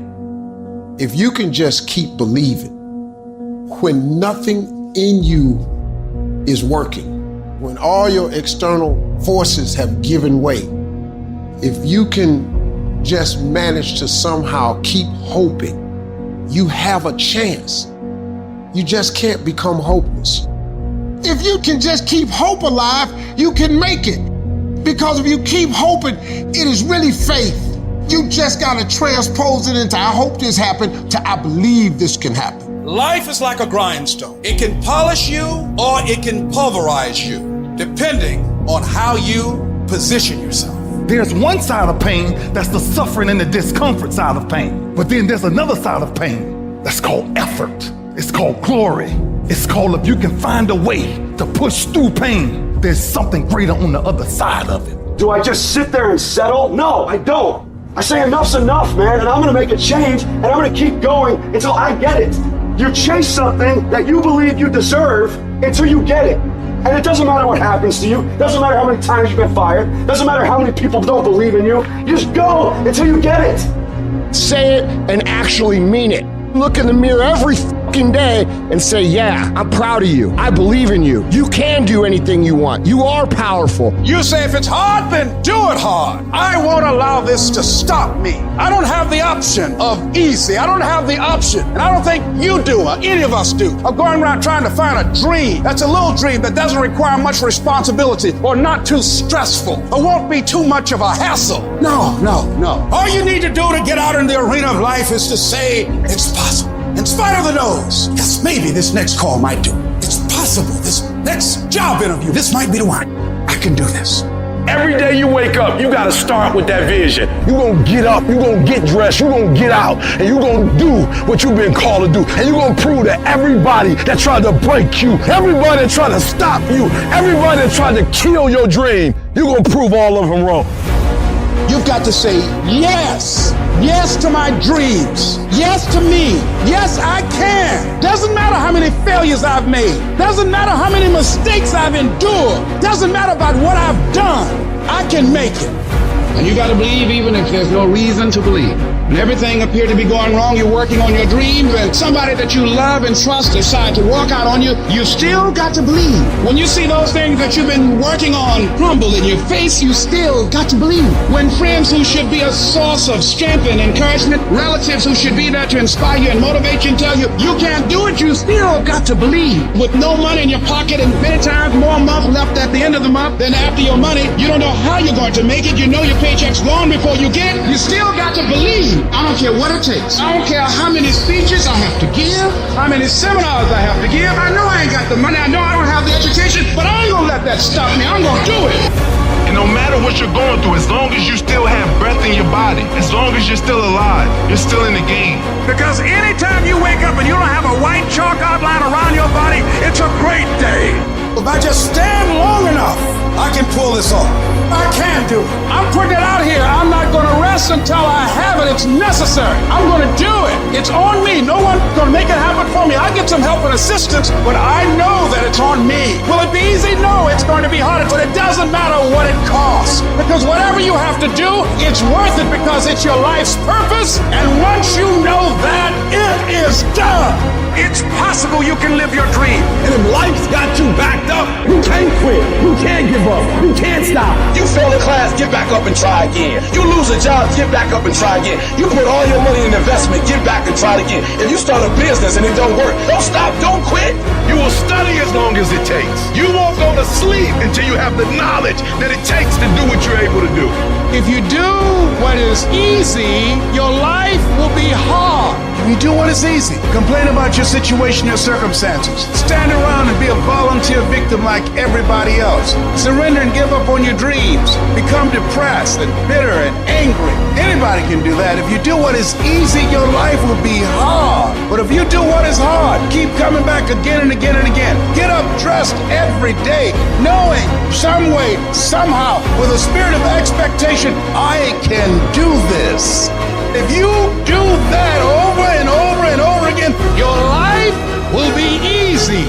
If you can just keep believing when nothing in you is working, when all your external forces have given way, if you can just manage to somehow keep hoping, you have a chance. You just can't become hopeless. If you can just keep hope alive, you can make it. Because if you keep hoping, it is really faith. You just gotta transpose it into I hope this happened to I believe this can happen. Life is like a grindstone. It can polish you or it can pulverize you, depending on how you position yourself. There's one side of pain that's the suffering and the discomfort side of pain. But then there's another side of pain that's called effort. It's called glory. It's called if you can find a way to push through pain, there's something greater on the other side of it. Do I just sit there and settle? No, I don't. I say enough's enough, man, and I'm gonna make a change, and I'm gonna keep going until I get it. You chase something that you believe you deserve until you get it. And it doesn't matter what happens to you. Doesn't matter how many times you've been fired. Doesn't matter how many people don't believe in you. You just go until you get it. Say it and actually mean it. Look in the mirror every fucking day and say, yeah, I'm proud of you. I believe in you. You can do anything you want. You are powerful. You say if it's hard, then do it hard. I won't allow this to stop me. I don't have the option of easy. I don't have the option, and I don't think you do, or any of us do, of going around trying to find a dream that's a little dream that doesn't require much responsibility or not too stressful or won't be too much of a hassle. No. All you need to do to get out in the arena of life is to say, it's possible. In spite of the no's, yes, maybe this next call might do. It's possible. This next job interview, this might be the one. I can do this. Every day you wake up, you gotta start with that vision. You gonna get up, you gonna get dressed, you gonna get out, and you gonna do what you've been called to do. And you gonna prove to everybody that tried to break you, everybody that tried to stop you, everybody that tried to kill your dream, you gonna prove all of them wrong. You've got to say yes. Yes to my dreams. Yes to me. Yes, I can. Doesn't matter how many failures I've made. Doesn't matter how many mistakes I've endured. Doesn't matter about what I've done. I can make it. And you got to believe even if there's no reason to believe. When everything appears to be going wrong, you're working on your dreams, and somebody that you love and trust decide to walk out on you, you still got to believe. When you see those things that you've been working on crumble in your face, you still got to believe. When friends who should be a source of strength and encouragement, relatives who should be there to inspire you and motivate you and tell you you can't do it, you still got to believe. With no money in your pocket and many times more month left at the end of the month than after your money, you don't know how you're going to make it. You know your paycheck's gone before you get it. You still got to believe. I don't care what it takes. I don't care how many speeches I have to give, how many seminars I have to give. I know I ain't got the money. I know I don't have the education, but I ain't gonna let that stop me. I'm gonna do it. And no matter what you're going through, as long as you still have breath in in your body. As long as you're still alive, you're still in the game. Because anytime you wake up and you don't have a white chalk outline around your body, it's a great day. If I just stand long enough, I can pull this off. I can do it. I'm putting it out here. I'm not going to rest until I have it. It's necessary. I'm going to do it. It's on me. No one's going to make it happen for me. I get some help and assistance, but I know that it's on me. Will it be easy? No, it's going to be harder, but it doesn't matter what it costs. Because whatever you have to do, it's worth it because it's your life's purpose. And once you know that, it is done. It's possible you can live your dream. And if life's got you backed up, you can't quit. You can't give up. You can't stop. You fail a class, get back up and try again. You lose a job, get back up and try again. You put all your money in investment, get back and try it again. If you start a business and it don't work, don't stop, don't quit. You will study as long as it takes. You won't go to sleep until you have the knowledge that it takes to do what you're able to do. If you do what is easy, your life will be hard. If you do what is easy, complain about your situation, your circumstances. Stand around and be a volunteer victim like everybody else. Surrender and give up on your dreams. Become depressed and bitter and angry. Anybody can do that. If you do what is easy, your life will be hard. But if you do what is hard, keep coming back again and again and again. Get up dressed every day, knowing some way, somehow, with a spirit of expectation, I can do this. If you do that over and over and over again, your life will be easy.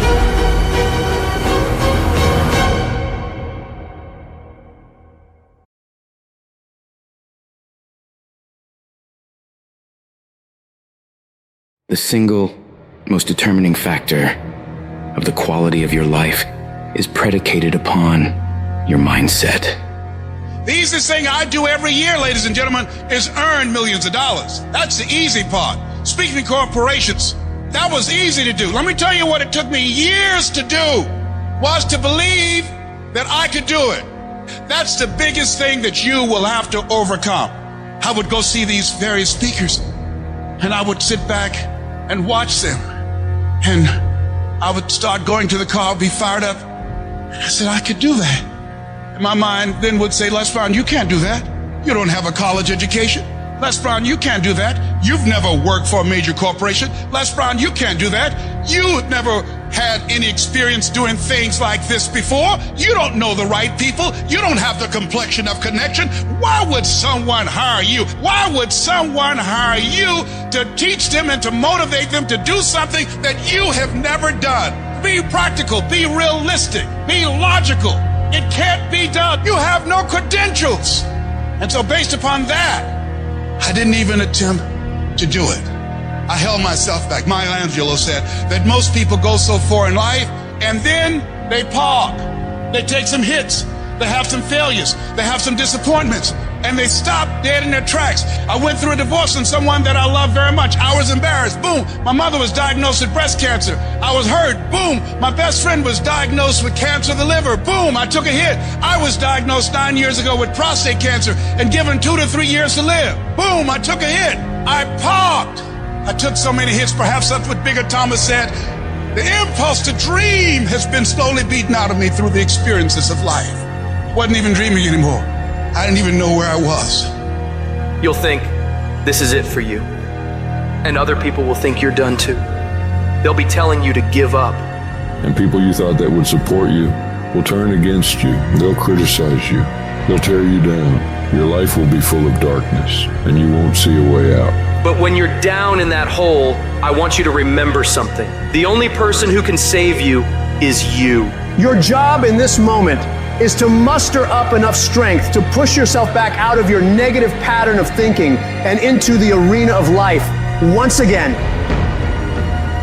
The single most determining factor of the quality of your life is predicated upon your mindset. The easiest thing I do every year, ladies and gentlemen, is earn millions of dollars. That's the easy part. Speaking to corporations, that was easy to do. Let me tell you what it took me years to do, was to believe that I could do it. That's the biggest thing that you will have to overcome. I would go see these various speakers, and I would sit back and watch them. And I would start going to the car, be fired up. I said, I could do that. And my mind then would say, Les Brown, you can't do that. You don't have a college education. Les Brown, you can't do that. You've never worked for a major corporation. Les Brown, you can't do that. You've never had any experience doing things like this before. You don't know the right people. You don't have the complexion of connection. Why would someone hire you? Why would someone hire you to teach them and to motivate them to do something that you have never done? Be practical, be realistic, be logical. It can't be done. You have no credentials. And so based upon that, I didn't even attempt to do it. I held myself back. Maya Angelou said that most people go so far in life and then they park. They take some hits. They have some failures. They have some disappointments. And they stop dead in their tracks. I went through a divorce from someone that I love very much. I was embarrassed. Boom. My mother was diagnosed with breast cancer. I was hurt. Boom. My best friend was diagnosed with cancer of the liver. Boom. I took a hit. I was diagnosed 9 years ago with prostate cancer and given 2 to 3 years to live. Boom. I took a hit. I parked. I took so many hits. Perhaps that's what Bigger Thomas said. The impulse to dream has been slowly beaten out of me through the experiences of life. Wasn't even dreaming anymore. I didn't even know where I was. You'll think this is it for you. And other people will think you're done too. They'll be telling you to give up. And people you thought that would support you will turn against you. They'll criticize you. They'll tear you down. Your life will be full of darkness, and you won't see a way out. But when you're down in that hole, I want you to remember something. The only person who can save you is you. Your job in this moment is to muster up enough strength to push yourself back out of your negative pattern of thinking and into the arena of life once again.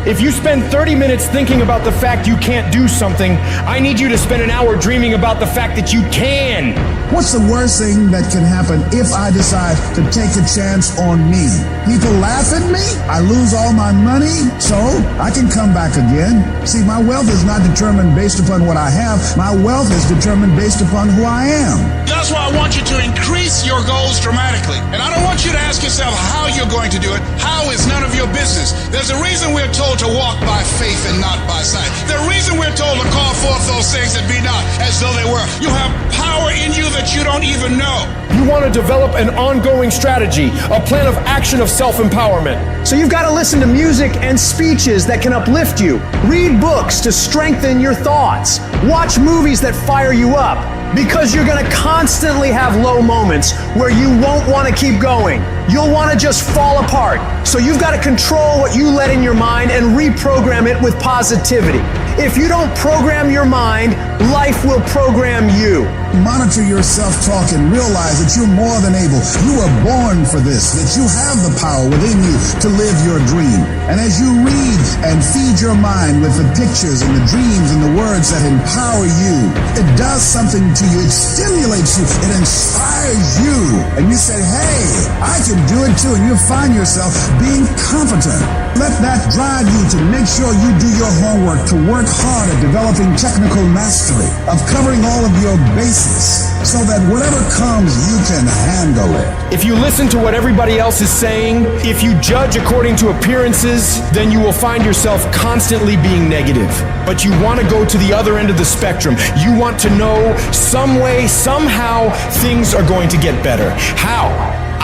If you spend 30 minutes thinking about the fact you can't do something, I need you to spend an hour dreaming about the fact that you can. What's the worst thing that can happen if I decide to take a chance on me? People laugh at me, I lose all my money, so I can come back again. See, my wealth is not determined based upon what I have. My wealth is determined based upon who I am. That's why I want you to increase your goals dramatically. And I don't want you to ask yourself how you're going to do it. How is none of your business. There's a reason we're told to walk by faith and not by sight. The reason we're told to call forth those things that be not as though they were. You have power in you that you don't even know. You You want to develop an ongoing strategy, a plan of action of self-empowerment. So you've got to listen to music and speeches that can uplift you. Read books to strengthen your thoughts. Watch movies that fire you up. Because you're going to constantly have low moments where you won't want to keep going. You'll want to just fall apart. So you've got to control what you let in your mind and reprogram it with positivity. If you don't program your mind, life will program you. Monitor your self-talk and realize that you're more than able. You were born for this, that you have the power within you to live your dream. And as you read and feed your mind with the pictures and the dreams and the words that empower you, it does something to you. It stimulates you. It inspires you. And you say, hey, I can do it too. And you find yourself being competent. Let that drive you to make sure you do your homework, to work hard at developing technical mastery, of covering all of your bases, so that whatever comes, you can handle it. If you listen to what everybody else is saying, if you judge according to appearances, then you will find yourself constantly being negative. But you want to go to the other end of the spectrum. You want to know some way, somehow, things are going to get better. How?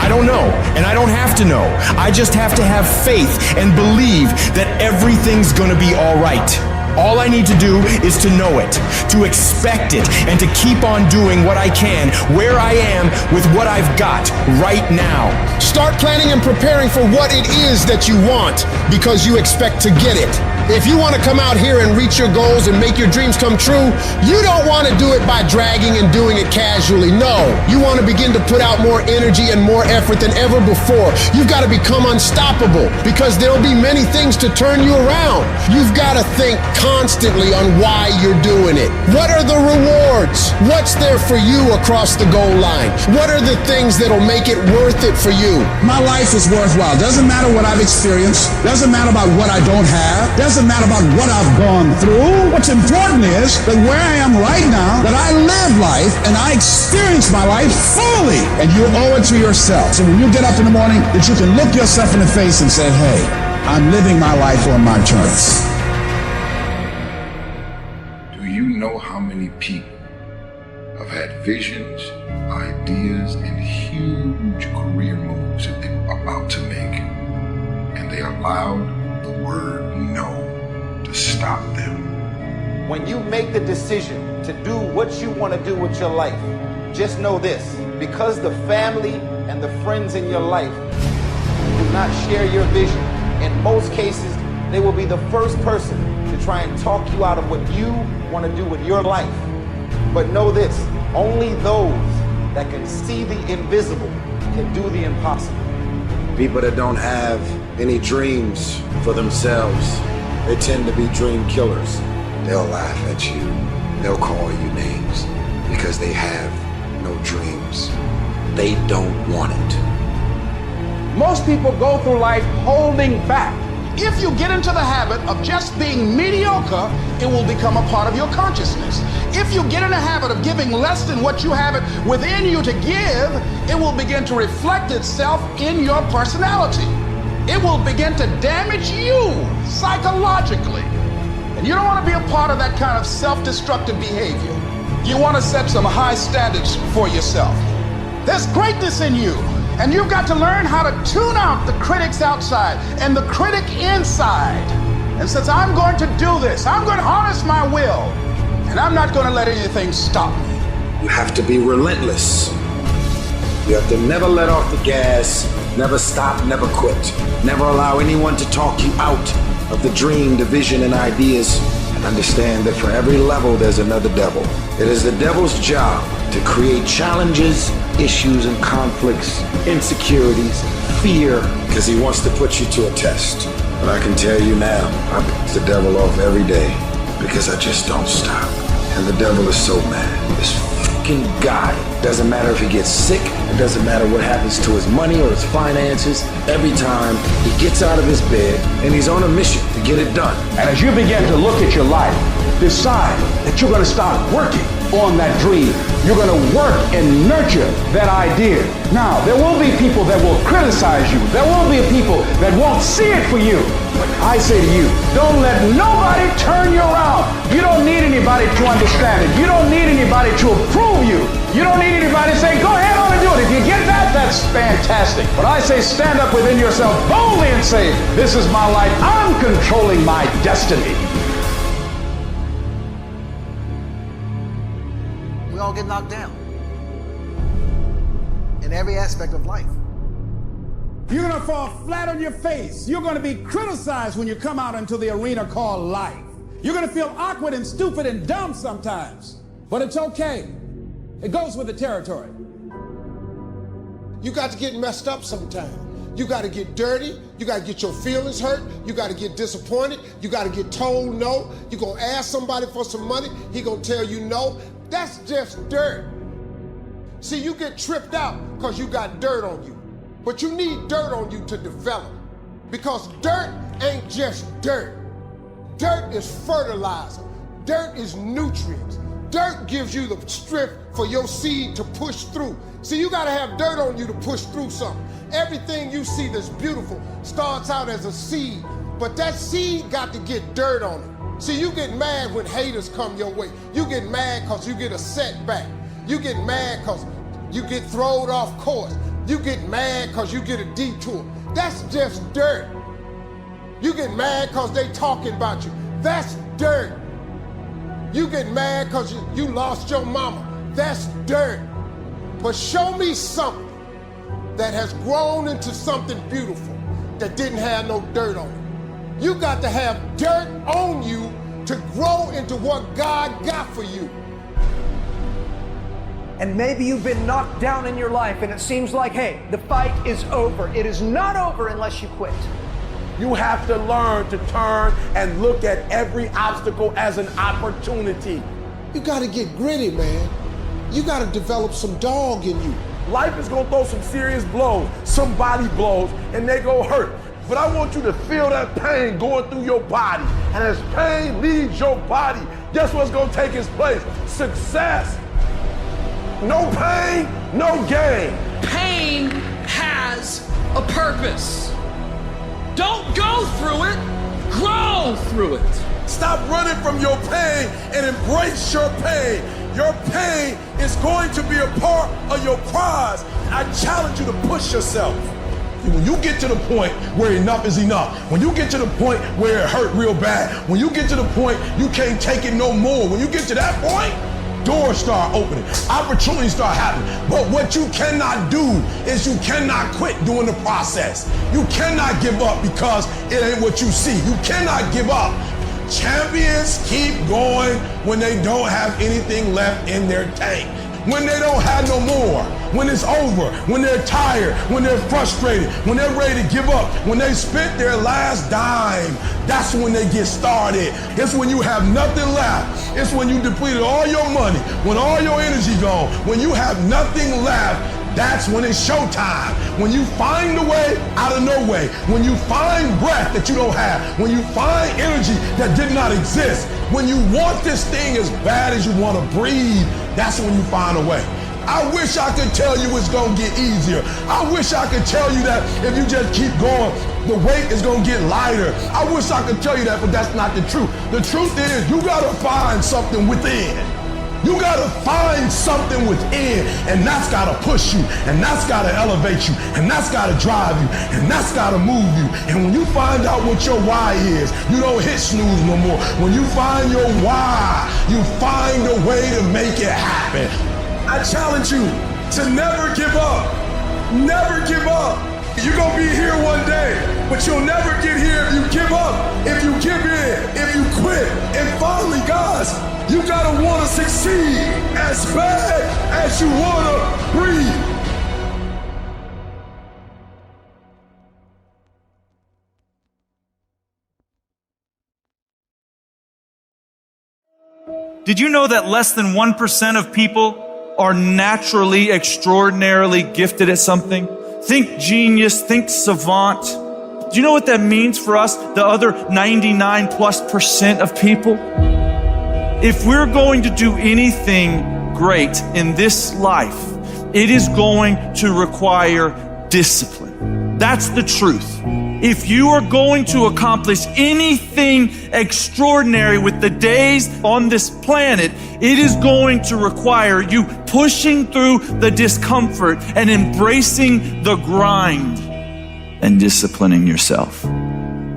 I don't know, and I don't have to know. I just have to have faith and believe that everything's gonna be all right. All I need to do is to know it, to expect it, and to keep on doing what I can, where I am, with what I've got right now. Start planning and preparing for what it is that you want, because you expect to get it. If you want to come out here and reach your goals and make your dreams come true, you don't want to do it by dragging and doing it casually. No, you want to begin to put out more energy and more effort than ever before. You've got to become unstoppable, because there'll be many things to turn you around. You've got to think constantly on why you're doing it. What are the rewards? What's there for you across the goal line? What are the things that'll make it worth it for you? My life is worthwhile. Doesn't matter what I've experienced. Doesn't matter about what I don't have. Doesn't matter about what I've gone through. What's important is that where I am right now, that I live life and I experience my life fully. And you owe it to yourself. So when you get up in the morning, that you can look yourself in the face and say, hey, I'm living my life on my terms. Do you know how many people have had visions, ideas, and huge career moves that they were about to make, and they allowed the word no to stop them? When you make the decision to do what you want to do with your life, just know this: because the family and the friends in your life do not share your vision, in most cases, they will be the first person to try and talk you out of what you want to do with your life. But know this: only those that can see the invisible can do the impossible. People that don't have any dreams for themselves, they tend to be dream killers. They'll laugh at you. They'll call you names because they have no dreams. They don't want it. Most people go through life holding back. If you get into the habit of just being mediocre, it will become a part of your consciousness. If you get in the habit of giving less than what you have it within you to give, it will begin to reflect itself in your personality. It will begin to damage you psychologically. And you don't want to be a part of that kind of self-destructive behavior. You want to set some high standards for yourself. There's greatness in you. And you've got to learn how to tune out the critics outside and the critic inside. And since I'm going to do this, I'm going to harness my will, and I'm not going to let anything stop me. You have to be relentless. You have to never let off the gas, never stop, never quit. Never allow anyone to talk you out of the dream, the vision, and ideas. And understand that for every level, there's another devil. It is the devil's job to create challenges, issues, and conflicts, insecurities, fear, because he wants to put you to a test. But I can tell you now, I piss the devil off every day because I just don't stop. And the devil is so mad. This fucking guy, doesn't matter if he gets sick, it doesn't matter what happens to his money or his finances, every time he gets out of his bed and he's on a mission to get it done. And as you begin to look at your life, decide that you're going to start working on that dream. You're going to work and nurture that idea. Now, there will be people that will criticize you. There will be people that won't see it for you. But I say to you, don't let nobody turn you around. You don't need anybody to understand it. You don't need anybody to approve you. You don't need anybody to say, go ahead on and do it. If you That's fantastic. But I say stand up within yourself boldly and say, this is my life. I'm controlling my destiny. We all get knocked down in every aspect of life. You're gonna fall flat on your face. You're gonna be criticized when you come out into the arena called life. You're gonna feel awkward and stupid and dumb sometimes, but it's okay. It goes with the territory. You got to get messed up sometime. You got to get dirty. You got to get your feelings hurt. You got to get disappointed. You got to get told no. You're going to ask somebody for some money. He going to tell you no. That's just dirt. See, you get tripped out because you got dirt on you. But you need dirt on you to develop. Because dirt ain't just dirt. Dirt is fertilizer. Dirt is nutrients. Dirt gives you the strength for your seed to push through. See, you gotta have dirt on you to push through something. Everything you see that's beautiful starts out as a seed, but that seed got to get dirt on it. See, you get mad when haters come your way. You get mad because you get a setback. You get mad because you get thrown off course. You get mad because you get a detour. That's just dirt. You get mad because they talking about you. That's dirt. You get mad because you lost your mama. That's dirt. But show me something that has grown into something beautiful that didn't have no dirt on it. You got to have dirt on you to grow into what God got for you. And maybe you've been knocked down in your life and it seems like, hey, the fight is over. It is not over unless you quit. You have to learn to turn and look at every obstacle as an opportunity. You got to get gritty, man. You got to develop some dog in you. Life is going to throw some serious blows, some body blows, and they go hurt. But I want you to feel that pain going through your body. And as pain leaves your body, guess what's going to take its place? Success. No pain, no gain. Pain has a purpose. Don't go through it, grow through it. Stop running from your pain and embrace your pain. Your pain is going to be a part of your prize. I challenge you to push yourself. When you get to the point where enough is enough, when you get to the point where it hurt real bad, when you get to the point you can't take it no more, when you get to that point, doors start opening, opportunities start happening. But what you cannot do is you cannot quit during the process. You cannot give up because it ain't what you see. You cannot give up. Champions keep going when they don't have anything left in their tank. When they don't have no more, when it's over, when they're tired, when they're frustrated, when they're ready to give up, when they spent their last dime, that's when they get started. It's when you have nothing left. It's when you depleted all your money, when all your energy gone, when you have nothing left. That's when it's showtime. When you find a way out of no way. When you find breath that you don't have. When you find energy that did not exist. When you want this thing as bad as you want to breathe, that's when you find a way. I wish I could tell you it's going to get easier. I wish I could tell you that if you just keep going, the weight is going to get lighter. I wish I could tell you that, but that's not the truth. The truth is you got to find something within. You gotta find something within, and that's gotta push you, and that's gotta elevate you, and that's gotta drive you, and that's gotta move you. And when you find out what your why is, you don't hit snooze no more. When you find your why, you find a way to make it happen. I challenge you to never give up. Never give up. You're gonna be here one day, but you'll never get here if you give up, if you give in, if you quit. And finally, guys, you gotta wanna succeed as bad as you wanna breathe. Did you know that less than 1% of people are naturally extraordinarily gifted at something? Think genius, think savant. Do you know what that means for us, the other 99+% of people? If we're going to do anything great in this life, it is going to require discipline. That's the truth. If you are going to accomplish anything extraordinary with the days on this planet, it is going to require you pushing through the discomfort and embracing the grind and disciplining yourself.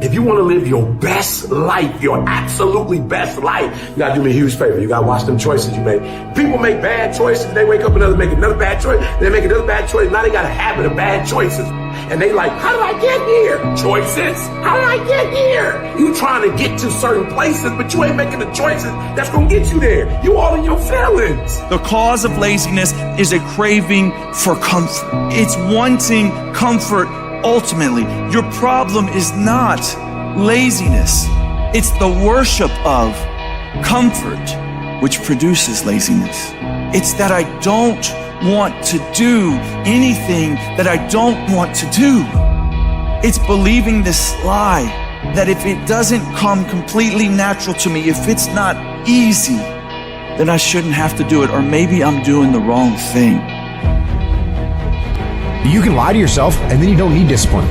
If you want to live your best life, your absolutely best life, you got to do me a huge favor. You got to watch them choices you make. People make bad choices. They wake up and make another bad choice. They make another bad choice. Now they got a habit of bad choices. And they like, how did I get here? Choices. How did I get here? You trying to get to certain places, but you ain't making the choices that's going to get you there. You all in your feelings. The cause of laziness is a craving for comfort. It's wanting comfort ultimately. Your problem is not laziness. It's the worship of comfort which produces laziness. It's that I don't want to do anything that I don't want to do. It's believing this lie that if it doesn't come completely natural to me, if it's not easy, then I shouldn't have to do it, or maybe I'm doing the wrong thing. You can lie to yourself and then you don't need discipline.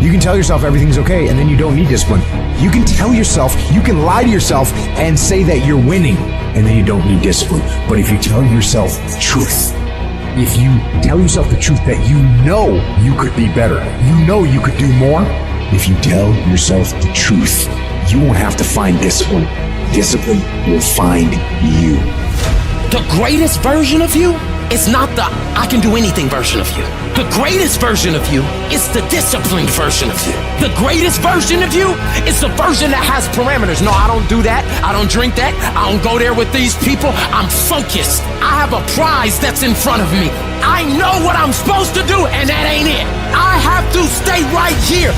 You can tell yourself everything's okay and then you don't need discipline. You can lie to yourself and say that you're winning and then you don't need discipline. But if you tell yourself the truth, if you tell yourself the truth that you know you could be better, you know you could do more, if you tell yourself the truth, you won't have to find discipline. Discipline will find you. The greatest version of you is not the I can do anything version of you. The greatest version of you is the disciplined version of you. The greatest version of you is the version that has parameters. No, I don't do that. I don't drink that. I don't go there with these people. I'm focused. I have a prize that's in front of me. I know what I'm supposed to do, and that ain't it. I have to stay right here.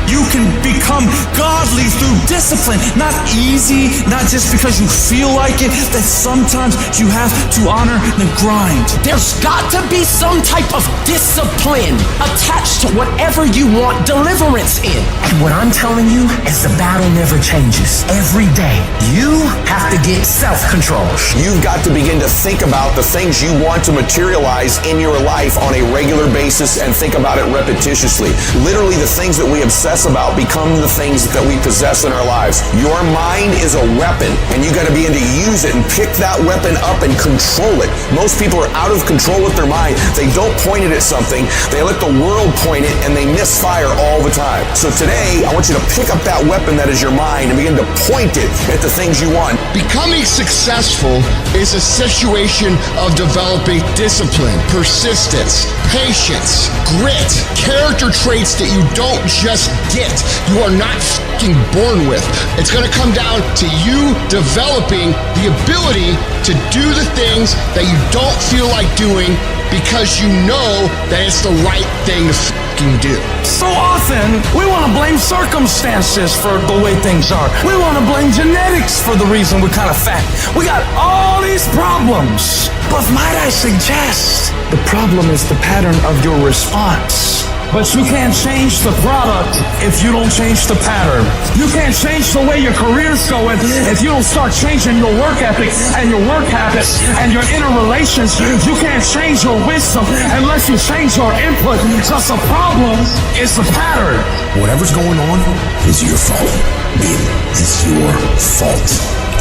You can become godly through discipline. Not easy, not just because you feel like it, that sometimes you have to honor the grind. There's got to be some type of discipline attached to whatever you want deliverance in. And what I'm telling you is the battle never changes. Every day, you have to get self-control. You've got to begin to think about the things you want to materialize in your life on a regular basis and think about it repetitiously. Literally, the things that we obsess about become the things that we possess in our lives. Your mind is a weapon, and you got to begin to use it and pick that weapon up and control it. Most people are out of control with their mind. They don't point it at something. They let the world point it, and they misfire all the time. So today, I want you to pick up that weapon that is your mind and begin to point it at the things you want. Becoming successful is a situation of developing discipline, persistence, patience, grit, character traits that you don't just get. You are not fucking born with. It's going to come down to you developing the ability to do the things that you don't feel like doing because you know that it's the right thing to fucking do. So often, we want to blame circumstances for the way things are. We want to blame genetics for the reason we're kind of fat. We got all these problems. But might I suggest, the problem is the pattern of your response. But you can't change the product if you don't change the pattern. You can't change the way your career's going if you don't start changing your work ethic and your work habits and your inner relations. You can't change your wisdom unless you change your input. Because the problem is the pattern. Whatever's going on is your fault. It is your fault.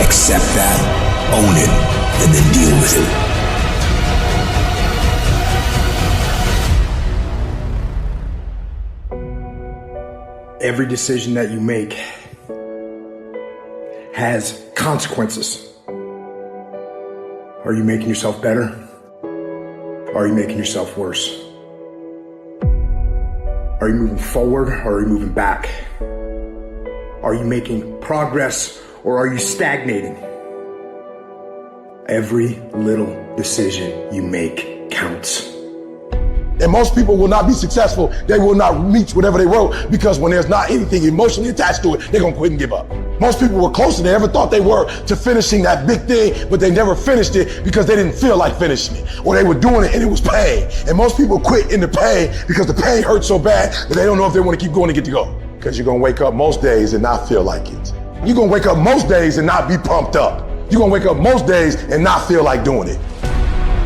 Accept that, own it, and then deal with it. Every decision that you make has consequences. Are you making yourself better? Or are you making yourself worse? Are you moving forward or are you moving back? Are you making progress or are you stagnating? Every little decision you make counts. And most people will not be successful. They will not reach whatever they wrote because when there's not anything emotionally attached to it, they're going to quit and give up. Most people were closer than they ever thought they were to finishing that big thing, but they never finished it because they didn't feel like finishing it. Or they were doing it and it was pain. And most people quit in the pain because the pain hurts so bad that they don't know if they want to keep going to get to go. Because you're going to wake up most days and not feel like it. You're going to wake up most days and not be pumped up. You're going to wake up most days and not feel like doing it.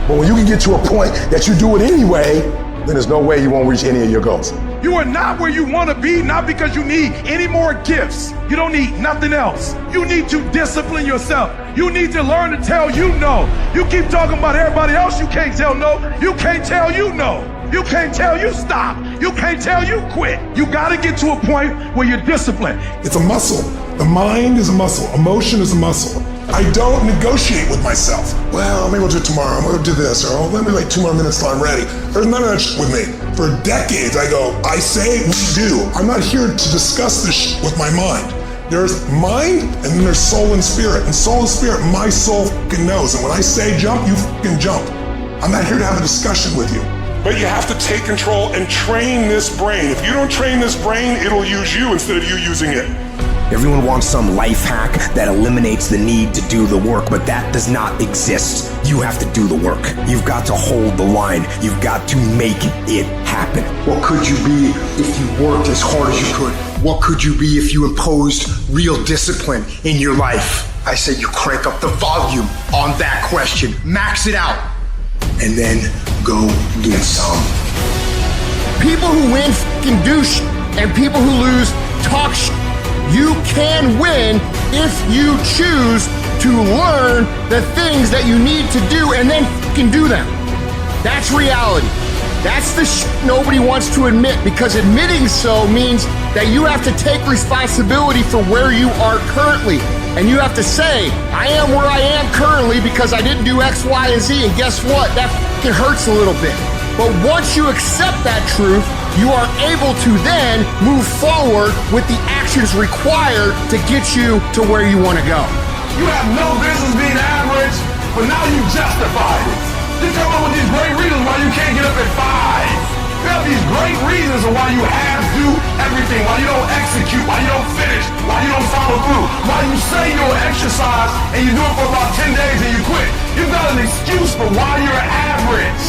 But when you can get to a point that you do it anyway, then there's no way you won't reach any of your goals. You are not where you want to be, not because you need any more gifts. You don't need nothing else. You need to discipline yourself. You need to learn to tell you no. You keep talking about everybody else you can't tell no. You can't tell you no. You can't tell you stop. You can't tell you quit. You got to get to a point where you're disciplined. It's a muscle. The mind is a muscle. Emotion is a muscle. I don't negotiate with myself. Well, maybe we'll do it tomorrow. I'm gonna do this, or let me wait 2 more minutes till I'm ready. There's none of that shit with me. For decades, I go, I say, we do. I'm not here to discuss this shit with my mind. There's mind, and then there's soul and spirit. And soul and spirit, my soul fucking knows. And when I say jump, you fucking jump. I'm not here to have a discussion with you. But you have to take control and train this brain. If you don't train this brain, it'll use you instead of you using it. Everyone wants some life hack that eliminates the need to do the work, but that does not exist. You have to do the work. You've got to hold the line. You've got to make it happen. What could you be if you worked as hard as you could? What could you be if you imposed real discipline in your life? I said you crank up the volume on that question. Max it out. And then go get some. People who win fucking do shit, and people who lose talk shit. You can win if you choose to learn the things that you need to do and then fucking do them. That's reality. That's the shit nobody wants to admit, because admitting so means that you have to take responsibility for where you are currently. And you have to say, I am where I am currently because I didn't do X, Y, and Z. And guess what? That fucking hurts a little bit. But once you accept that truth, you are able to then move forward with the actions required to get you to where you want to go. You have no business being average, but now you justify it. You come up with these great reasons why you can't get up at 5. You have these great reasons of why you have to do everything, why you don't execute, why you don't finish, why you don't follow through, why you say you'll exercise and you do it for about 10 days and you quit. You've got an excuse for why you're average.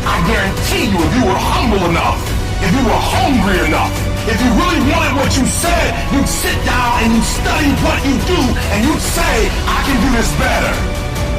I guarantee you, if you were humble enough, if you were hungry enough, if you really wanted what you said, you'd sit down and you'd study what you do and you'd say, I can do this better.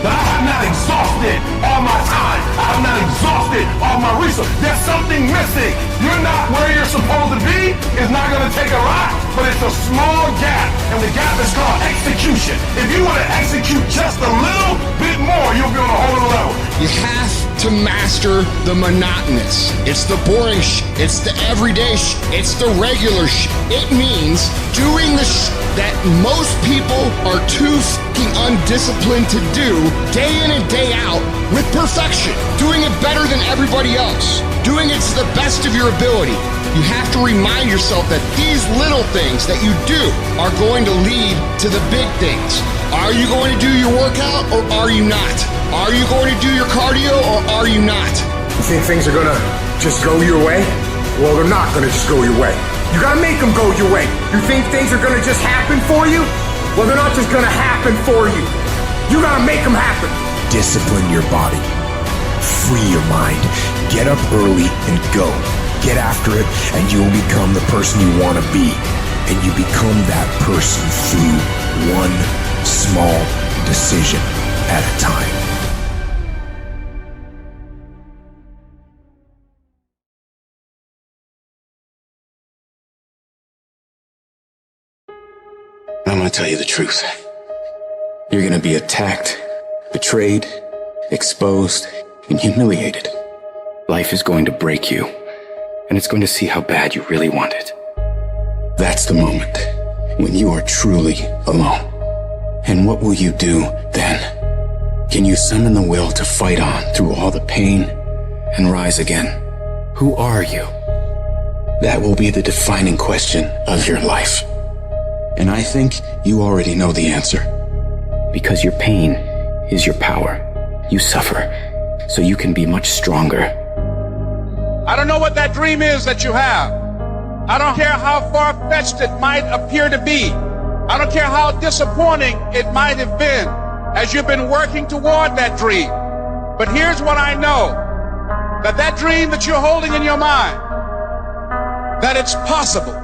But I have not exhausted all my time. I have not exhausted all my resources. There's something missing. You're not where you're supposed to be. It's not going to take a lot, but it's a small gap. And the gap is called execution. If you want to execute just a little bit more, you'll be on a whole other level. You have to master the monotonous. It's the boring shit. It's the everyday shit. It's the regular shit. It means doing the shit that most people are too fucking undisciplined to do day in and day out with perfection. Doing it better than everybody else. Doing it to the best of your ability. You have to remind yourself that these little things that you do are going to lead to the big things. Are you going to do your workout or are you not? Are you going to do your cardio or are you not? You think things are gonna just go your way? Well, they're not gonna just go your way. You gotta make them go your way. You think things are gonna just happen for you? Well, they're not just gonna happen for you. You gotta make them happen. Discipline your body. Free your mind. Get up early and go. Get after it, and you will become the person you want to be. And you become that person through one small decision at a time. I'm gonna tell you the truth. You're gonna be attacked, betrayed, exposed, and humiliated. Life is going to break you, and it's going to see how bad you really want it. That's the moment when you are truly alone. And what will you do then? Can you summon the will to fight on through all the pain and rise again? Who are you? That will be the defining question of your life. And I think you already know the answer. Because your pain is your power. You suffer, so you can be much stronger. I don't know what that dream is that you have. I don't care how far-fetched it might appear to be. I don't care how disappointing it might have been as you've been working toward that dream. But here's what I know, that dream that you're holding in your mind, that it's possible.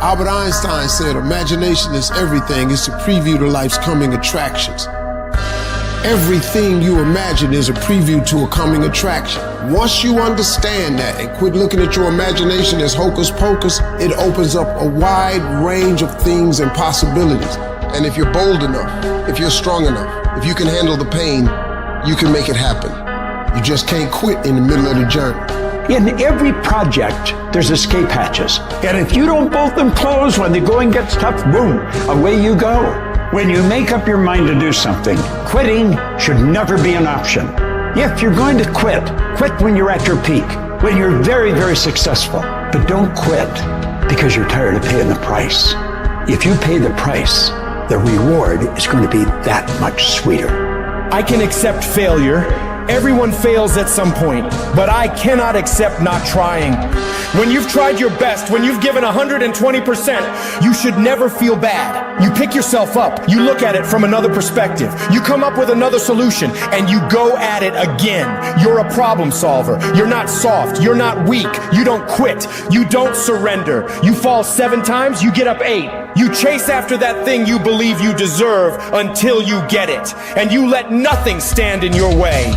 Albert Einstein said, imagination is everything. It's a preview to life's coming attractions. Everything you imagine is a preview to a coming attraction. Once you understand that and quit looking at your imagination as hocus pocus, it opens up a wide range of things and possibilities. And if you're bold enough, if you're strong enough, if you can handle the pain, you can make it happen. You just can't quit in the middle of the journey. In every project, there's escape hatches. And if you don't bolt them closed when the going gets tough, boom, away you go. When you make up your mind to do something, quitting should never be an option. If you're going to quit, quit when you're at your peak, when you're very, very successful. But don't quit because you're tired of paying the price. If you pay the price, the reward is going to be that much sweeter. I can accept failure. Everyone fails at some point, but I cannot accept not trying. When you've tried your best, when you've given 120%, you should never feel bad. You pick yourself up, you look at it from another perspective, you come up with another solution, and you go at it again. You're a problem solver. You're not soft. You're not weak. You don't quit. You don't surrender. You fall 7 times, you get up 8. You chase after that thing you believe you deserve until you get it, and you let nothing stand in your way.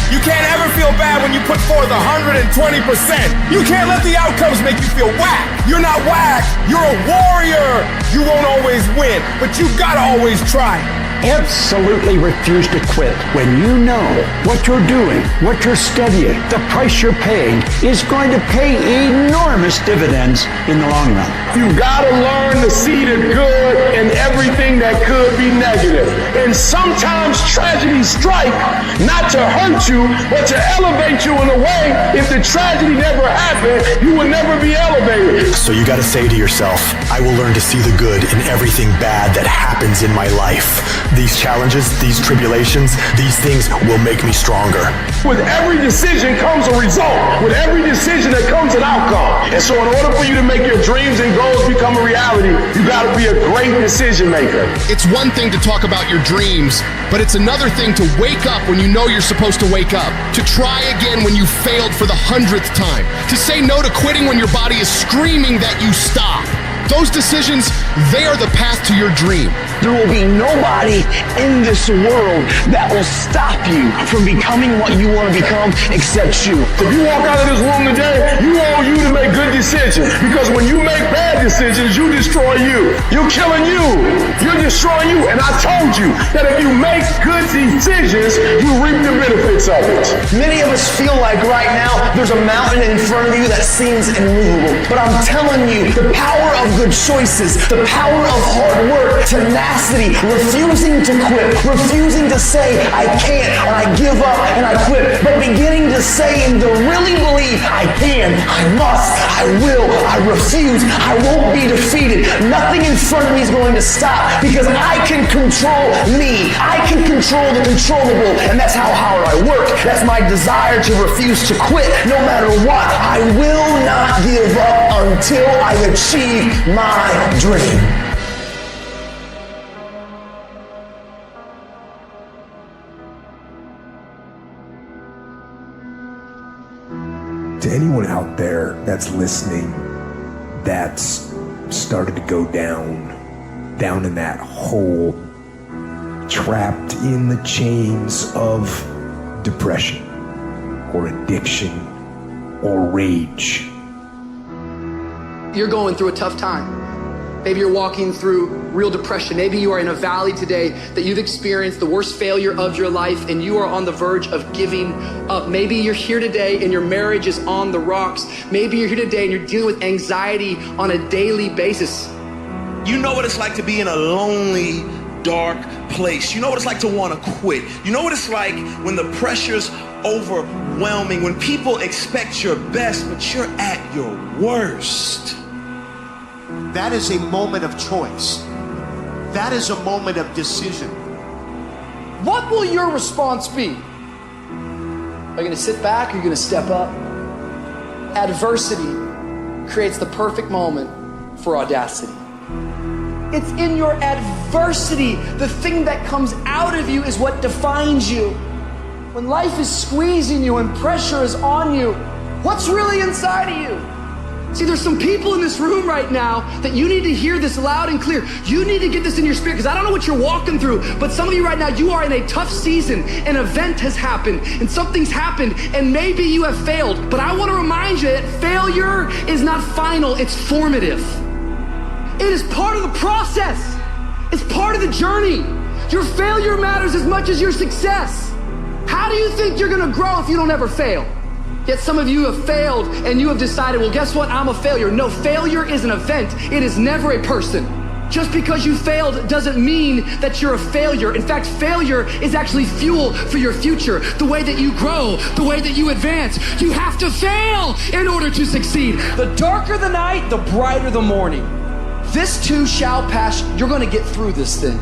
You can't ever feel bad when you put forth 120%. You can't let the outcomes make you feel whack. You're not whack. You're a warrior. You won't always win, but you gotta always try. Absolutely refuse to quit when you know what you're doing, what you're studying, the price you're paying is going to pay enormous dividends in the long run. You gotta learn to see the good in everything that could be negative. And sometimes tragedies strike not to hurt you, but to elevate you in a way. If the tragedy never happened, you would never be elevated. So you gotta say to yourself, I will learn to see the good in everything bad that happens in my life. These challenges, these tribulations, these things will make me stronger. With every decision comes a result. With every decision there comes an outcome. And so in order for you to make your dreams and goals become a reality, you gotta be a great decision maker. It's one thing to talk about your dreams, but it's another thing to wake up when you know you're supposed to wake up, to try again when you failed for the 100th time, to say no to quitting when your body is screaming that you stop. Those decisions, they are the path to your dream. There will be nobody in this world that will stop you from becoming what you want to become except you. If you walk out of this room today, you want you to make good decisions. Because when you make bad decisions, you destroy you. You're killing you. You're destroying you. And I told you that if you make good decisions, you reap the benefits of it. Many of us feel like right now there's a mountain in front of you that seems immovable. But I'm telling you, the power of good choices, the power of hard work, tenacity, refusing to quit, refusing to say I can't and I give up and I quit, but beginning to say and to really believe I can, I must, I will, I refuse, I won't be defeated. Nothing in front of me is going to stop because I can control me. I can control the controllable, and that's how hard I work. That's my desire to refuse to quit no matter what. I will not give up until I achieve my dream. To anyone out there that's listening, that's started to go down in that hole, trapped in the chains of depression or addiction or rage. You're going through a tough time. Maybe you're walking through real depression. Maybe you are in a valley today that you've experienced the worst failure of your life and you are on the verge of giving up. Maybe you're here today and your marriage is on the rocks. Maybe you're here today and you're dealing with anxiety on a daily basis. You know what it's like to be in a lonely, dark place. You know what it's like to want to quit. You know what it's like when the pressure's overwhelming, when people expect your best, but you're at your worst. That is a moment of choice. That is a moment of decision. What will your response be? Are you going to sit back or are you going to step up? Adversity creates the perfect moment for audacity. It's in your adversity. The thing that comes out of you is what defines you. When life is squeezing you and pressure is on you, what's really inside of you? See, there's some people in this room right now that you need to hear this loud and clear. You need to get this in your spirit, because I don't know what you're walking through, but some of you right now, you are in a tough season. An event has happened and something's happened, and maybe you have failed. But I want to remind you that failure is not final, it's formative. It is part of the process. It's part of the journey. Your failure matters as much as your success. How do you think you're gonna grow if you don't ever fail? Yet some of you have failed and you have decided, well, guess what? I'm a failure. No, failure is an event. It is never a person. Just because you failed doesn't mean that you're a failure. In fact, failure is actually fuel for your future. The way that you grow, the way that you advance. You have to fail in order to succeed. The darker the night, the brighter the morning. This too shall pass. You're going to get through this thing.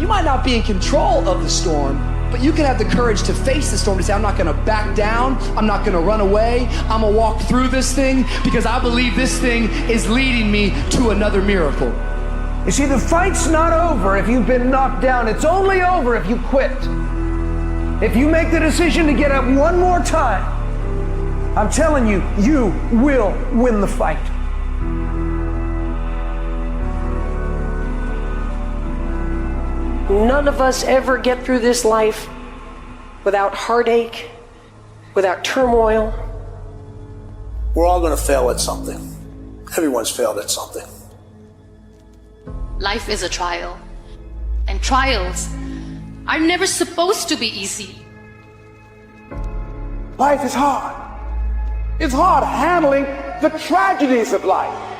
You might not be in control of the storm, but you can have the courage to face the storm, to say, I'm not gonna back down, I'm not gonna run away, I'm gonna walk through this thing because I believe this thing is leading me to another miracle. You see, the fight's not over if you've been knocked down. It's only over if you quit. If you make the decision to get up one more time, I'm telling you, you will win the fight. None of us ever get through this life without heartache, without turmoil. We're all going to fail at something. Everyone's failed at something. Life is a trial, and trials are never supposed to be easy. Life is hard. It's hard handling the tragedies of life.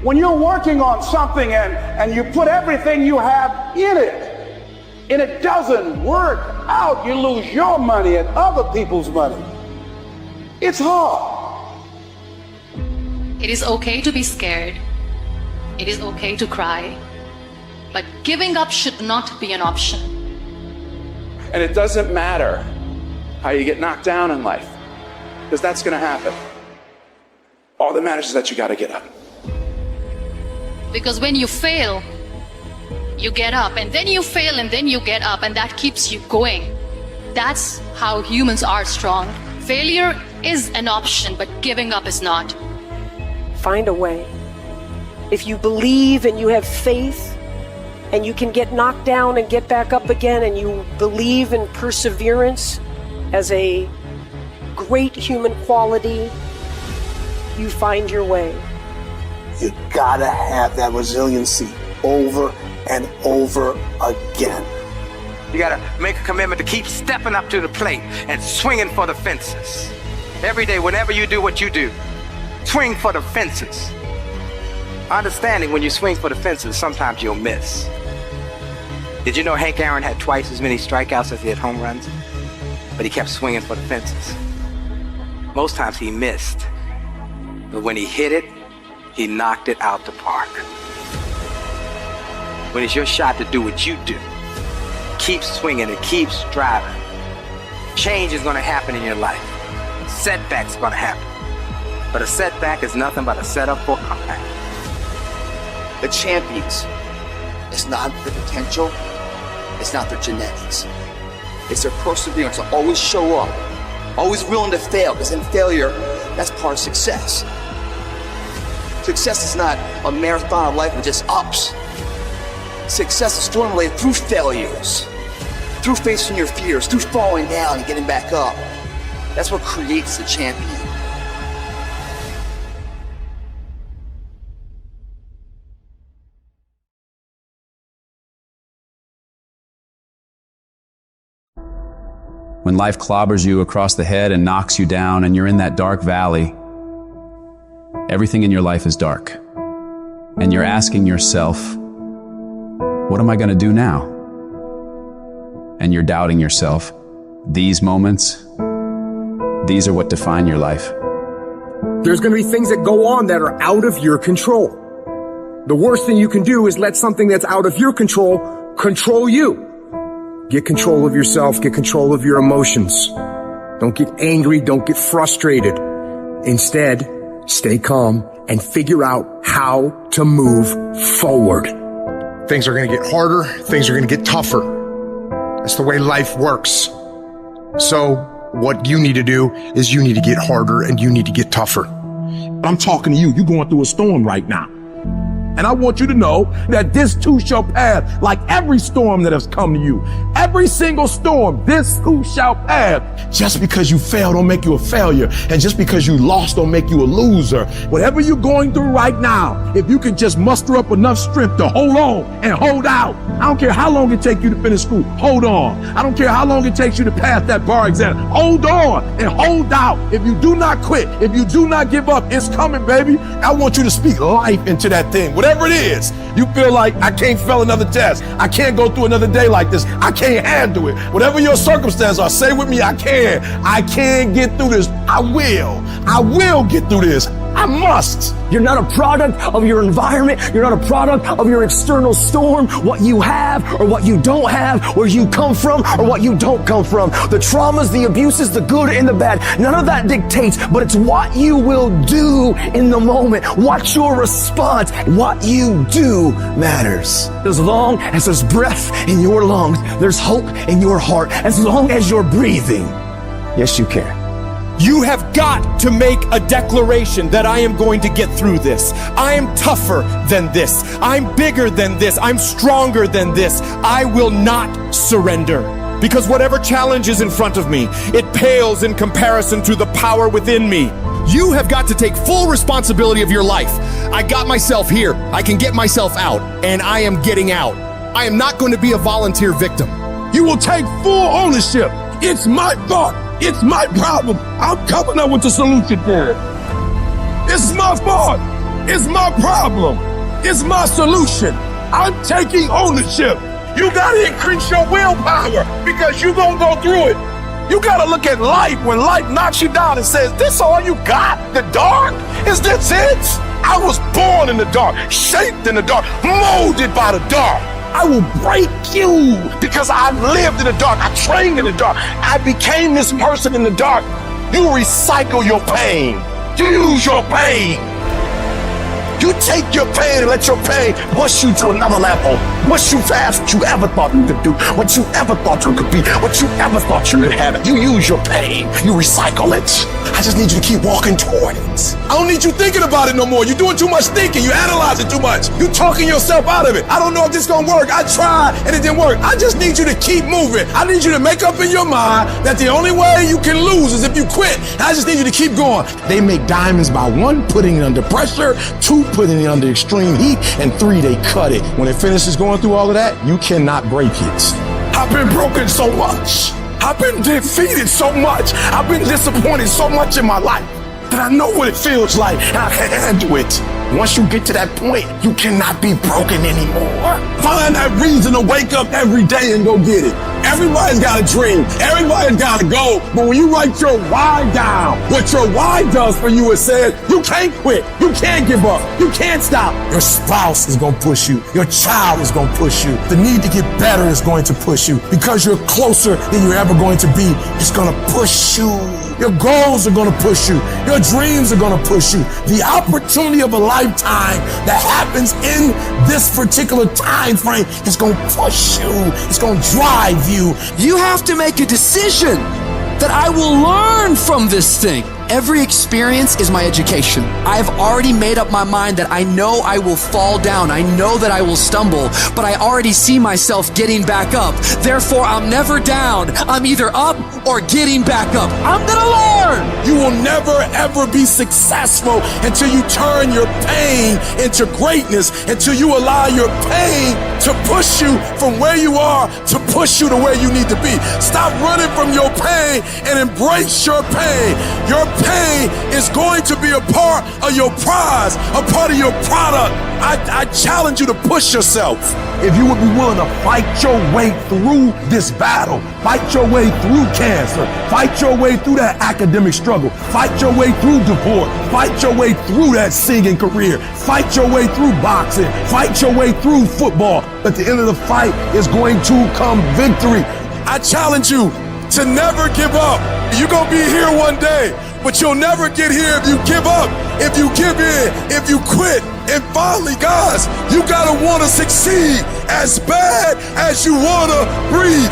When you're working on something and you put everything you have in it, and it doesn't work out, you lose your money and other people's money. It's hard. It is okay to be scared. It is okay to cry. But giving up should not be an option. And it doesn't matter how you get knocked down in life, because that's going to happen. All that matters is that you got to get up. Because when you fail, you get up, and then you fail, and then you get up, and that keeps you going. That's how humans are strong. Failure is an option, but giving up is not. Find a way. If you believe and you have faith, and you can get knocked down and get back up again, and you believe in perseverance as a great human quality, you find your way. You gotta have that resiliency over and over again. You gotta make a commitment to keep stepping up to the plate and swinging for the fences. Every day, whenever you do what you do, swing for the fences. Understanding when you swing for the fences, sometimes you'll miss. Did you know Hank Aaron had twice as many strikeouts as he had home runs? But he kept swinging for the fences. Most times he missed. But when he hit it, he knocked it out the park. When it's your shot to do what you do, keep swinging and keep striving. Change is going to happen in your life. Setbacks are going to happen. But a setback is nothing but a setup for a comeback. The champions, it's not their potential, it's not their genetics. It's their perseverance to always show up, always willing to fail, because in failure, that's part of success. Success is not a marathon of life with just ups. Success is formulated through failures, through facing your fears, through falling down and getting back up. That's what creates the champion. When life clobbers you across the head and knocks you down and you're in that dark valley, everything in your life is dark. And you're asking yourself, what am I going to do now? And you're doubting yourself. These moments, these are what define your life. There's going to be things that go on that are out of your control. The worst thing you can do is let something that's out of your control control you. Get control of yourself, get control of your emotions. Don't get angry, don't get frustrated. Instead, stay calm and figure out how to move forward. Things are going to get harder. Things are going to get tougher. That's the way life works. So What you need to do is you need to get harder and you need to get tougher. I'm talking to you. You're going through a storm right now. And I want you to know that this too shall pass, like every storm that has come to you. Every single storm, this too shall pass. Just because you fail don't make you a failure. And just because you lost don't make you a loser. Whatever you're going through right now, if you can just muster up enough strength to hold on and hold out. I don't care how long it takes you to finish school. Hold on. I don't care how long it takes you to pass that bar exam. Hold on and hold out. If you do not quit, if you do not give up, it's coming, baby. I want you to speak life into that thing. Whatever it is, you feel like I can't fail another test. I can't go through another day like this. I can't handle it. Whatever your circumstances are, say with me, I can. I can get through this. I will get through this. I must. You're not a product of your environment. You're not a product of your external storm, what you have or what you don't have, where you come from or what you don't come from. The traumas, the abuses, the good and the bad. None of that dictates, but it's what you will do in the moment. What's your response? What you do matters. As long as there's breath in your lungs, there's hope in your heart. As long as you're breathing, yes, you can. You have got to make a declaration that I am going to get through this. I am tougher than this. I'm bigger than this. I'm stronger than this. I will not surrender. Because whatever challenge is in front of me, it pales in comparison to the power within me. You have got to take full responsibility of your life. I got myself here. I can get myself out, and I am getting out. I am not going to be a volunteer victim. You will take full ownership. It's my thought. It's my problem. I'm coming up with the solution for it. It's my fault. It's my problem. It's my solution. I'm taking ownership. You gotta increase your willpower because you're gonna go through it. You gotta look at life when life knocks you down and says, this all you got? The dark? Is this it? I was born in the dark, shaped in the dark, molded by the dark. I will break you because I lived in the dark. I trained in the dark. I became this person in the dark. You recycle your pain. You use your pain. You take your pain and let your pain push you to another level. Push you past what you ever thought you could do, what you ever thought you could be, what you ever thought you could have. You use your pain. You recycle it. I just need you to keep walking toward it. I don't need you thinking about it no more. You're doing too much thinking. You analyze it too much. You talking yourself out of it. I don't know if this is gonna work. I tried and it didn't work. I just need you to keep moving. I need you to make up in your mind that the only way you can lose is if you quit. I just need you to keep going. They make diamonds by 1, putting it under pressure, 2, putting it under extreme heat, and 3, they cut it. When it finishes going through all of that, you cannot break it. I've been broken so much. I've been defeated so much. I've been disappointed so much in my life that I know what it feels like and I can handle it. Once you get to that point, you cannot be broken anymore. Find that reason to wake up every day and go get it. Everybody's got a dream. Everybody's got a goal. But when you write your why down, what your why does for you is says, you can't quit. You can't give up. You can't stop. Your spouse is going to push you. Your child is going to push you. The need to get better is going to push you. Because you're closer than you're ever going to be, it's going to push you. Your goals are going to push you. Your dreams are going to push you. The opportunity of a lifetime that happens in this particular time frame is going to push you. It's going to drive you. You have to make a decision that I will learn from this thing. Every experience is my education. I've already made up my mind that I know I will fall down. I know that I will stumble, but I already see myself getting back up. Therefore, I'm never down. I'm either up or getting back up. I'm gonna learn. You will never ever be successful until you turn your pain into greatness, until you allow your pain to push you from where you are to push you to where you need to be. Stop running from your pain and embrace your pain. Your pain is going to be a part of your prize, a part of your product. I challenge you to push yourself. If you would be willing to fight your way through this battle, fight your way through cancer, fight your way through that academic struggle, fight your way through divorce, fight your way through that singing career, fight your way through boxing, fight your way through football. At the end of the fight is going to come victory. I challenge you to never give up. You're gonna be here one day, but you'll never get here if you give up, if you give in, if you quit. And finally, guys, you gotta wanna succeed as bad as you wanna breathe.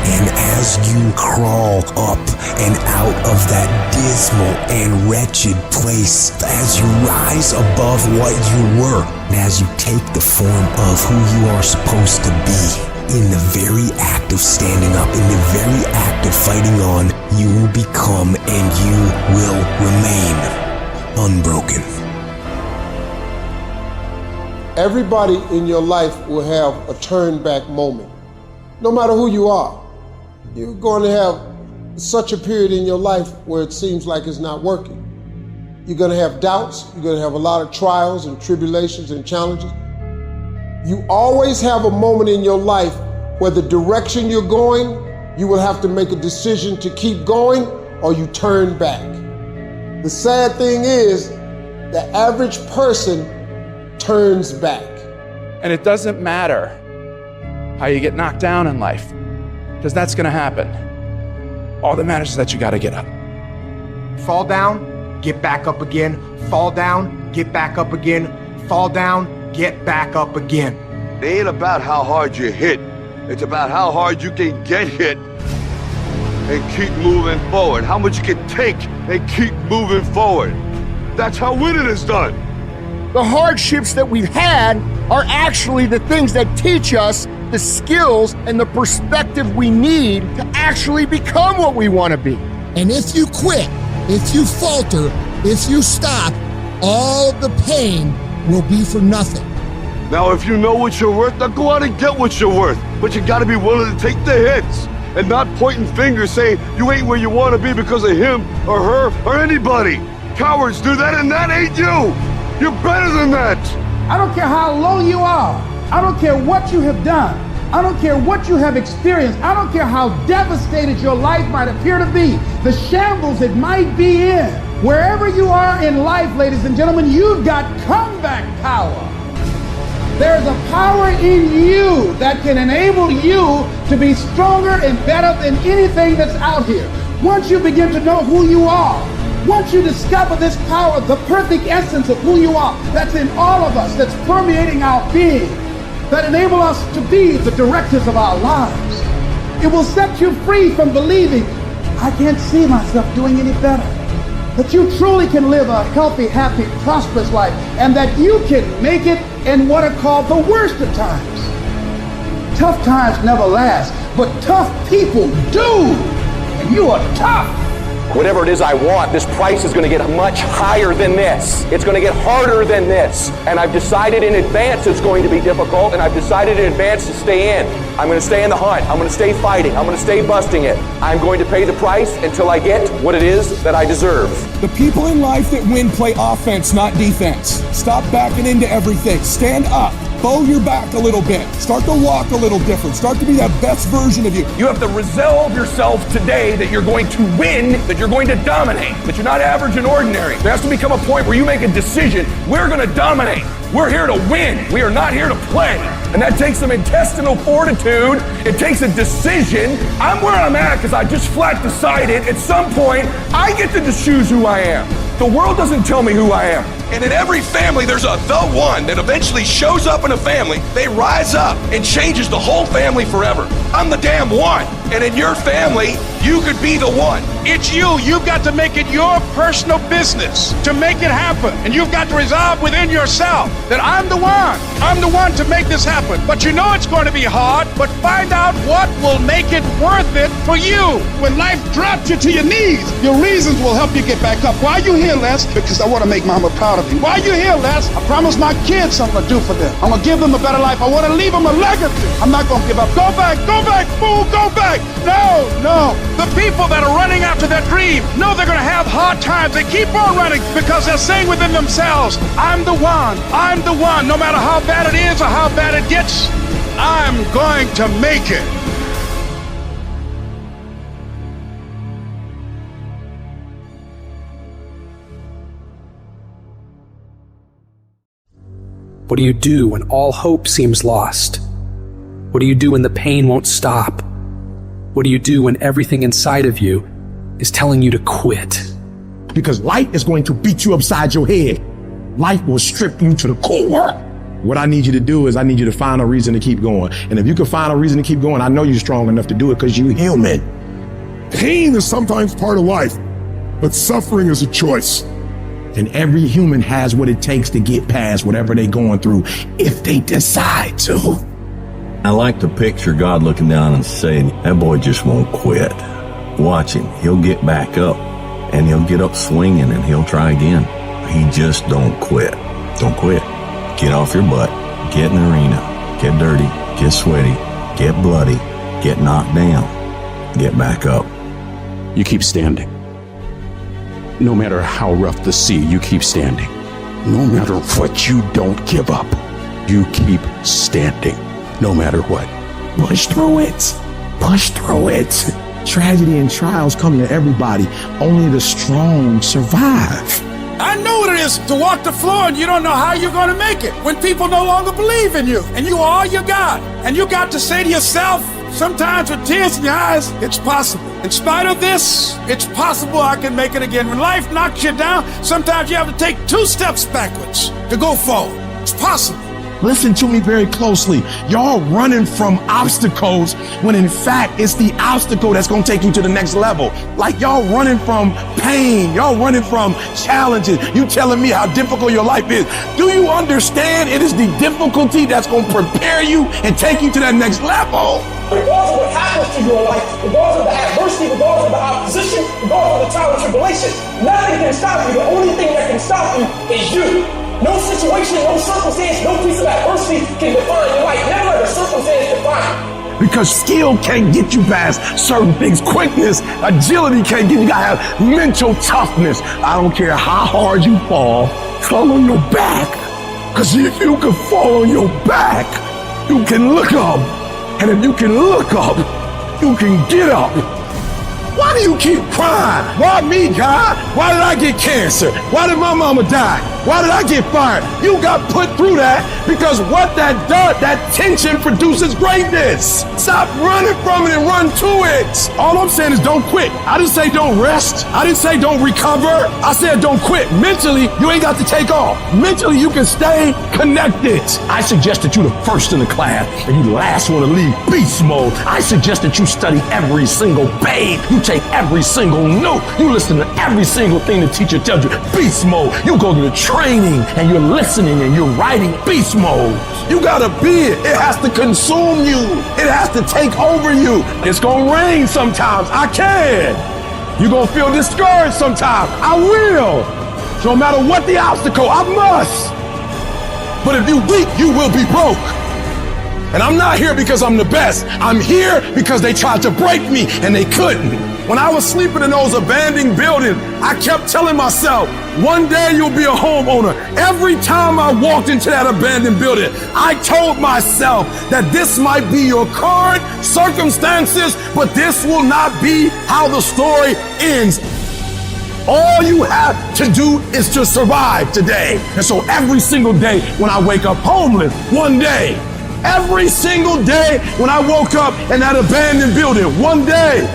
And as you crawl up and out of that dismal and wretched place, as you rise above what you were, and as you take the form of who you are supposed to be, in the very act of standing up, in the very act of fighting on, you will become and you will remain unbroken. Everybody in your life will have a turn back moment. No matter who you are, you're going to have such a period in your life where it seems like it's not working. You're going to have doubts. You're going to have a lot of trials and tribulations and challenges. You always have a moment in your life where the direction you're going, you will have to make a decision to keep going or you turn back. The sad thing is, the average person turns back. And it doesn't matter how you get knocked down in life, because that's gonna happen. All that matters is that you gotta get up. Fall down, get back up again. Fall down, get back up again. Fall down, get back up again. It ain't about how hard you hit. It's about how hard you can get hit and keep moving forward. How much you can take and keep moving forward. That's how winning is done. The hardships that we've had are actually the things that teach us the skills and the perspective we need to actually become what we want to be. And if you quit, if you falter, if you stop, all of the pain will be for nothing. Now, if you know what you're worth, now go out and get what you're worth. But you gotta be willing to take the hits and not pointing fingers saying you ain't where you want to be because of him or her or anybody. Cowards do that, and that ain't you. You're better than that. I don't care how low you are. I don't care what you have done. I don't care what you have experienced. I don't care how devastated your life might appear to be, the shambles it might be in. Wherever you are in life, ladies and gentlemen, you've got comeback power. There's a power in you that can enable you to be stronger and better than anything that's out here. Once you begin to know who you are, once you discover this power, the perfect essence of who you are, that's in all of us, that's permeating our being, that enable us to be the directors of our lives, it will set you free from believing, I can't see myself doing any better. That you truly can live a healthy, happy, prosperous life, and that you can make it in what are called the worst of times. Tough times never last, but tough people do. And you are tough. Whatever it is I want, this price is going to get much higher than this. It's going to get harder than this. And I've decided in advance it's going to be difficult, and I've decided in advance to stay in. I'm going to stay in the hunt. I'm going to stay fighting. I'm going to stay busting it. I'm going to pay the price until I get what it is that I deserve. The people in life that win play offense, not defense. Stop backing into everything. Stand up. Bow your back a little bit. Start to walk a little different. Start to be that best version of you. You have to resolve yourself today that you're going to win, that you're going to dominate, that you're not average and ordinary. There has to become a point where you make a decision. We're going to dominate. We're here to win. We are not here to play. And that takes some intestinal fortitude. It takes a decision. I'm where I'm at because I just flat decided at some point I get to choose who I am. The world doesn't tell me who I am. And in every family, there's the one that eventually shows up in a family. They rise up and changes the whole family forever. I'm the damn one. And in your family, you could be the one. It's you. You've got to make it your personal business to make it happen. And you've got to resolve within yourself that I'm the one. I'm the one to make this happen. But you know it's going to be hard, but find out what will make it worth it for you. When life drops you to your knees, your reasons will help you get back up. Why are you here, Les? Because I want to make Mama proud of you. Why are you here, Les? I promised my kids something to do for them. I'm going to give them a better life. I want to leave them a legacy. I'm not going to give up. Go back, fool, go back. No. The people that are running after their dream know they're going to have hard times. They keep on running because they're saying within themselves, I'm the one. I'm the one. No matter how bad it is or how bad it gets, I'm going to make it. What do you do when all hope seems lost? What do you do when the pain won't stop? What do you do when everything inside of you is telling you to quit? Because life is going to beat you upside your head. Life will strip you to the core. What I need you to do is I need you to find a reason to keep going. And if you can find a reason to keep going, I know you're strong enough to do it because you're human. Pain is sometimes part of life, but suffering is a choice. And every human has what it takes to get past whatever they're going through if they decide to. I like to picture God looking down and saying, that boy just won't quit. Watch him. He'll get back up and he'll get up swinging and he'll try again. He just don't quit. Don't quit. Get off your butt. Get in the arena. Get dirty. Get sweaty. Get bloody. Get knocked down. Get back up. You keep standing. No matter how rough the sea, you keep standing. No matter what, you don't give up. You keep standing, no matter what. Push through it. Push through it. Tragedy and trials come to everybody. Only the strong survive. I know what it is to walk the floor and you don't know how you're going to make it. When people no longer believe in you and you are all you got. And you got to say to yourself, sometimes with tears in your eyes, it's possible. In spite of this, it's possible I can make it again. When life knocks you down, sometimes you have to take 2 steps backwards to go forward. It's possible. Listen to me very closely. Y'all running from obstacles when in fact it's the obstacle that's going to take you to the next level. Like y'all running from pain. Y'all running from challenges. You telling me how difficult your life is. Do you understand it is the difficulty that's going to prepare you and take you to that next level? Regardless of what happens to your life, regardless of the adversity, regardless of the opposition, regardless of the trial and tribulation, nothing can stop you. The only thing that can stop you is you. No situation, no circumstance, no piece of adversity can define your life. Never let a circumstance define you. Because skill can't get you past certain things. Quickness, agility can't get you. You gotta have mental toughness. I don't care how hard you fall on your back. Because if you can fall on your back, you can look up. And if you can look up, you can get up. Why do you keep crying? Why me, God? Why did I get cancer? Why did my mama die? Why did I get fired? You got put through that because what that does, that tension produces greatness. Stop running from it and run to it. All I'm saying is don't quit. I didn't say don't rest. I didn't say don't recover. I said don't quit. Mentally, you ain't got to take off. Mentally, you can stay connected. I suggest that you the first in the class and you the last one to leave beast mode. I suggest that you study every single page. You take every single note. You listen to every single thing the teacher tells you. Beast mode. You go to the training and you're listening and you're writing. Beast mode. You gotta be it. It has to consume you. It has to take over you. It's gonna rain sometimes. I can. You're gonna feel discouraged sometimes. I will. So no matter what the obstacle, I must. But if you're weak, you will be broke. And I'm not here because I'm the best. I'm here because they tried to break me and they couldn't. When I was sleeping in those abandoned buildings, I kept telling myself, one day you'll be a homeowner. Every time I walked into that abandoned building, I told myself that this might be your current circumstances, but this will not be how the story ends. All you have to do is to survive today. And so every single day when I wake up homeless, one day, every single day when I woke up in that abandoned building, one day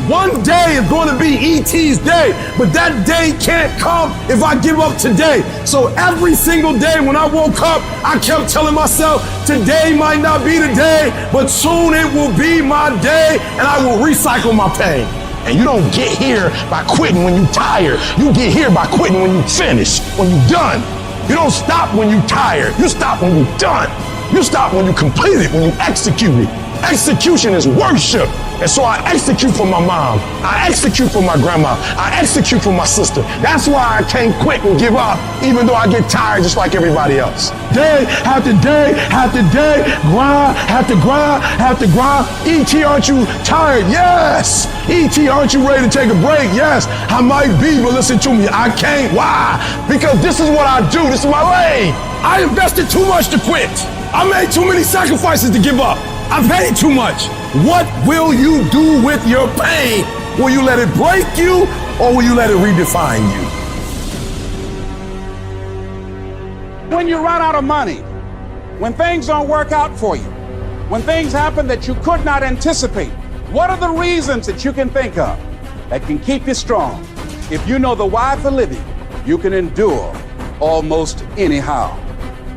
is going to be E.T.'s day, but that day can't come if I give up today. So every single day when I woke up, I kept telling myself, today might not be the day, but soon it will be my day and I will recycle my pain. And you don't get here by quitting when you're tired. You get here by quitting when you finish, when you're done. You don't stop when you're tired. You stop when you're done. You stop when you complete it, when you execute it. Execution is worship. And so I execute for my mom. I execute for my grandma. I execute for my sister. That's why I can't quit and give up, even though I get tired just like everybody else. Day after day after day, grind, have to grind, have to grind. E.T., aren't you tired? Yes. E.T., aren't you ready to take a break? Yes. I might be, but listen to me, I can't. Why? Because this is what I do. This is my lane. I invested too much to quit. I made too many sacrifices to give up. I paid too much. What will you do with your pain? Will you let it break you or will you let it redefine you? When you run out of money, when things don't work out for you, when things happen that you could not anticipate, what are the reasons that you can think of that can keep you strong? If you know the why for living, you can endure almost anyhow.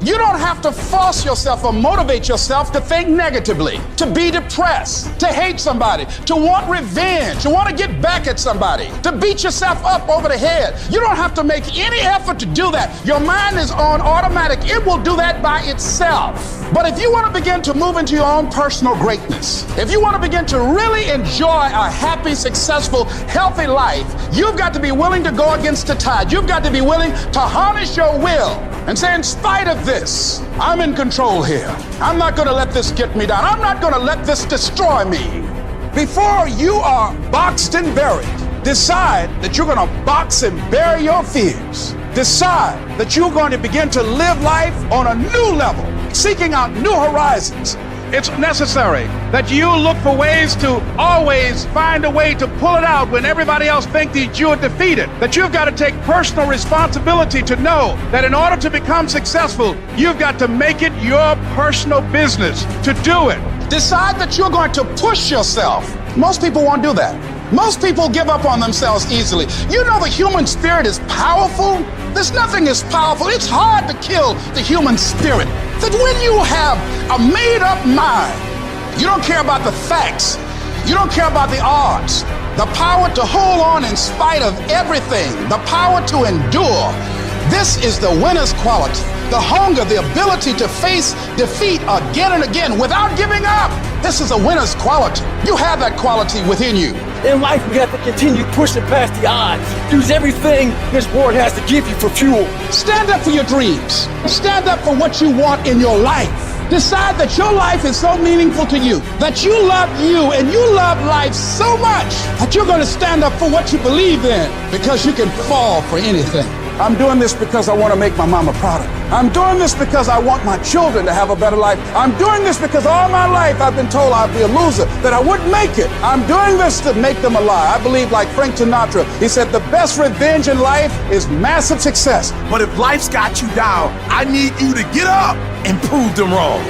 You don't have to force yourself or motivate yourself to think negatively, to be depressed, to hate somebody, to want revenge, to want to get back at somebody, to beat yourself up over the head. You don't have to make any effort to do that. Your mind is on automatic. It will do that by itself. But if you want to begin to move into your own personal greatness, if you want to begin to really enjoy a happy, successful, healthy life, you've got to be willing to go against the tide. You've got to be willing to harness your will and say, in spite of this, I'm in control here. I'm not going to let this get me down. I'm not going to let this destroy me. Before you are boxed and buried, decide that you're going to box and bury your fears. Decide that you're going to begin to live life on a new level, seeking out new horizons. It's necessary that you look for ways to always find a way to pull it out when everybody else thinks that you're defeated. That you've got to take personal responsibility to know that in order to become successful, you've got to make it your personal business to do it. Decide that you're going to push yourself. Most people won't do that. Most people give up on themselves easily. You know the human spirit is powerful. There's nothing as powerful. It's hard to kill the human spirit. That when you have a made-up mind, you don't care about the facts. You don't care about the odds. The power to hold on in spite of everything. The power to endure. This is the winner's quality. The hunger, the ability to face defeat again and again without giving up. This is a winner's quality. You have that quality within you. In life, we have to continue pushing past the odds. Use everything this world has to give you for fuel. Stand up for your dreams. Stand up for what you want in your life. Decide that your life is so meaningful to you, that you love you and you love life so much that you're going to stand up for what you believe in, because you can fall for anything. I'm doing this because I want to make my mama proud of me. I'm doing this because I want my children to have a better life. I'm doing this because all my life I've been told I'd be a loser, that I wouldn't make it. I'm doing this to make them a lie. I believe, like Frank Sinatra, he said the best revenge in life is massive success. But if life's got you down, I need you to get up and prove them wrong.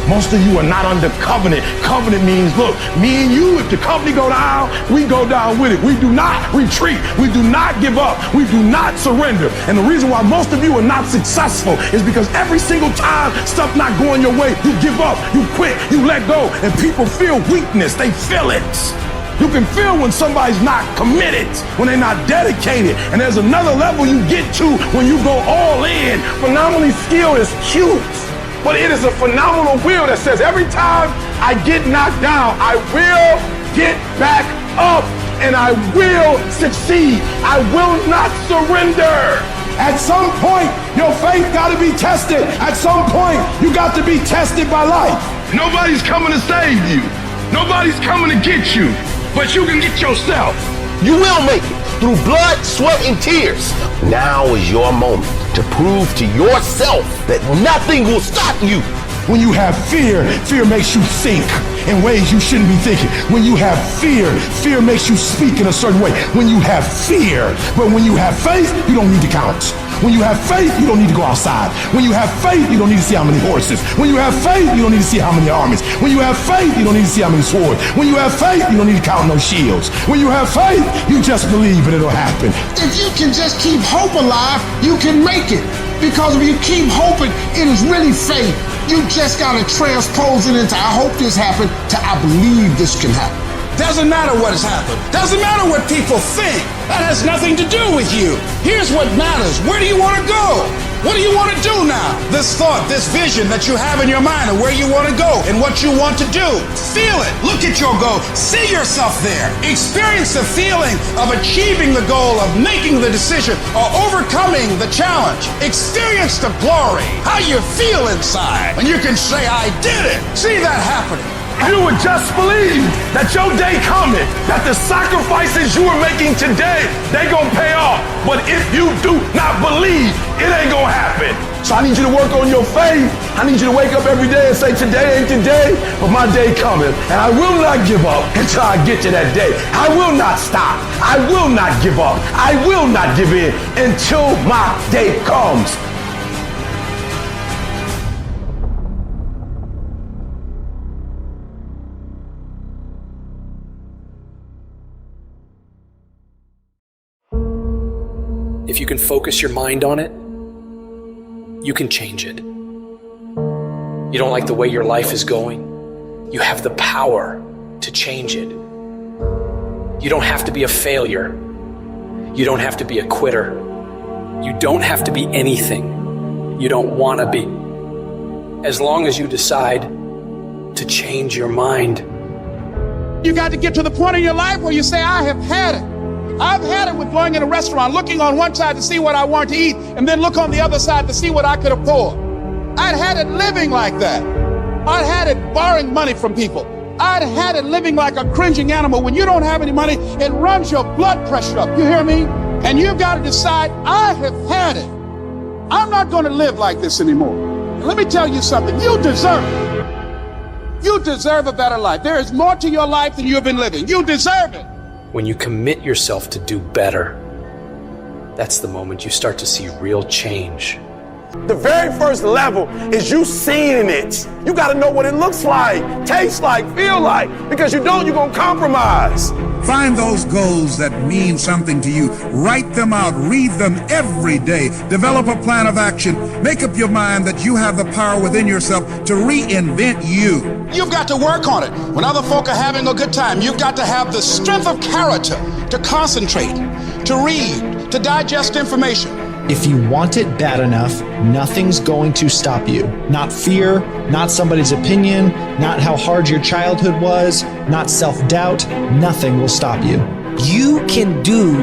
Most of you are not under covenant. Covenant means, look, me and you, if the company go down, we go down with it. We do not retreat. We do not give up. We do not surrender. And the reason why most of you are not successful is because every single time stuff not going your way, you give up, you quit, you let go, and people feel weakness. They feel it. You can feel when somebody's not committed, when they're not dedicated. And there's another level you get to when you go all in. Phenomenally skilled is cute. But it is a phenomenal will that says every time I get knocked down, I will get back up and I will succeed. I will not surrender. At some point, your faith got to be tested. At some point, you got to be tested by life. Nobody's coming to save you. Nobody's coming to get you, but you can get yourself. You will make it through blood, sweat, and tears. Now is your moment to prove to yourself that nothing will stop you. When you have fear, fear makes you think in ways you shouldn't be thinking. When you have fear, fear makes you speak in a certain way. When you have fear, but when you have faith, you don't need to count. When you have faith, you don't need to go outside. When you have faith, you don't need to see how many horses. When you have faith, you don't need to see how many armies. When you have faith, you don't need to see how many swords. When you have faith, you don't need to count no shields. When you have faith, you just believe and it'll happen. If you can just keep hope alive, you can make it. Because if you keep hoping, it is really faith. You just gotta transpose it into I hope this happened to I believe this can happen. Doesn't matter what has happened. Doesn't matter what people think. That has nothing to do with you. Here's what matters. Where do you want to go? What do you want to do now? This thought, this vision that you have in your mind of where you want to go and what you want to do. Feel it. Look at your goal. See yourself there. Experience the feeling of achieving the goal, of making the decision, or overcoming the challenge. Experience the glory, how you feel inside when you can say, I did it. See that happening. You would just believe that your day coming, that the sacrifices you are making today, they gonna pay off. But if you do not believe, it ain't gonna happen. So I need you to work on your faith. I need you to wake up every day and say, today ain't today, but my day coming. And I will not give up until I get to that day. I will not stop. I will not give up. I will not give in until my day comes. If you can focus your mind on it, you can change it. You don't like the way your life is going? You have the power to change it. You don't have to be a failure. You don't have to be a quitter. You don't have to be anything you don't want to be. As long as you decide to change your mind. You got to get to the point in your life where you say, I have had it. I've had it with going in a restaurant, looking on one side to see what I want to eat, and then look on the other side to see what I could afford. I'd had it living like that. I'd had it borrowing money from people. I'd had it living like a cringing animal. When you don't have any money, it runs your blood pressure up. You hear me? And you've got to decide, I have had it. I'm not going to live like this anymore. And let me tell you something. You deserve it. You deserve a better life. There is more to your life than you've been living. You deserve it. When you commit yourself to do better, that's the moment you start to see real change. The very first level is you seeing it. You got to know what it looks like, tastes like, feel like, because you don't, you're going to compromise. Find those goals that mean something to you. Write them out. Read them every day. Develop a plan of action. Make up your mind that you have the power within yourself to reinvent you. You've got to work on it. When other folk are having a good time, you've got to have the strength of character to concentrate, to read, to digest information. If you want it bad enough, nothing's going to stop you. Not fear, not somebody's opinion, not how hard your childhood was, not self-doubt. Nothing will stop you. You can do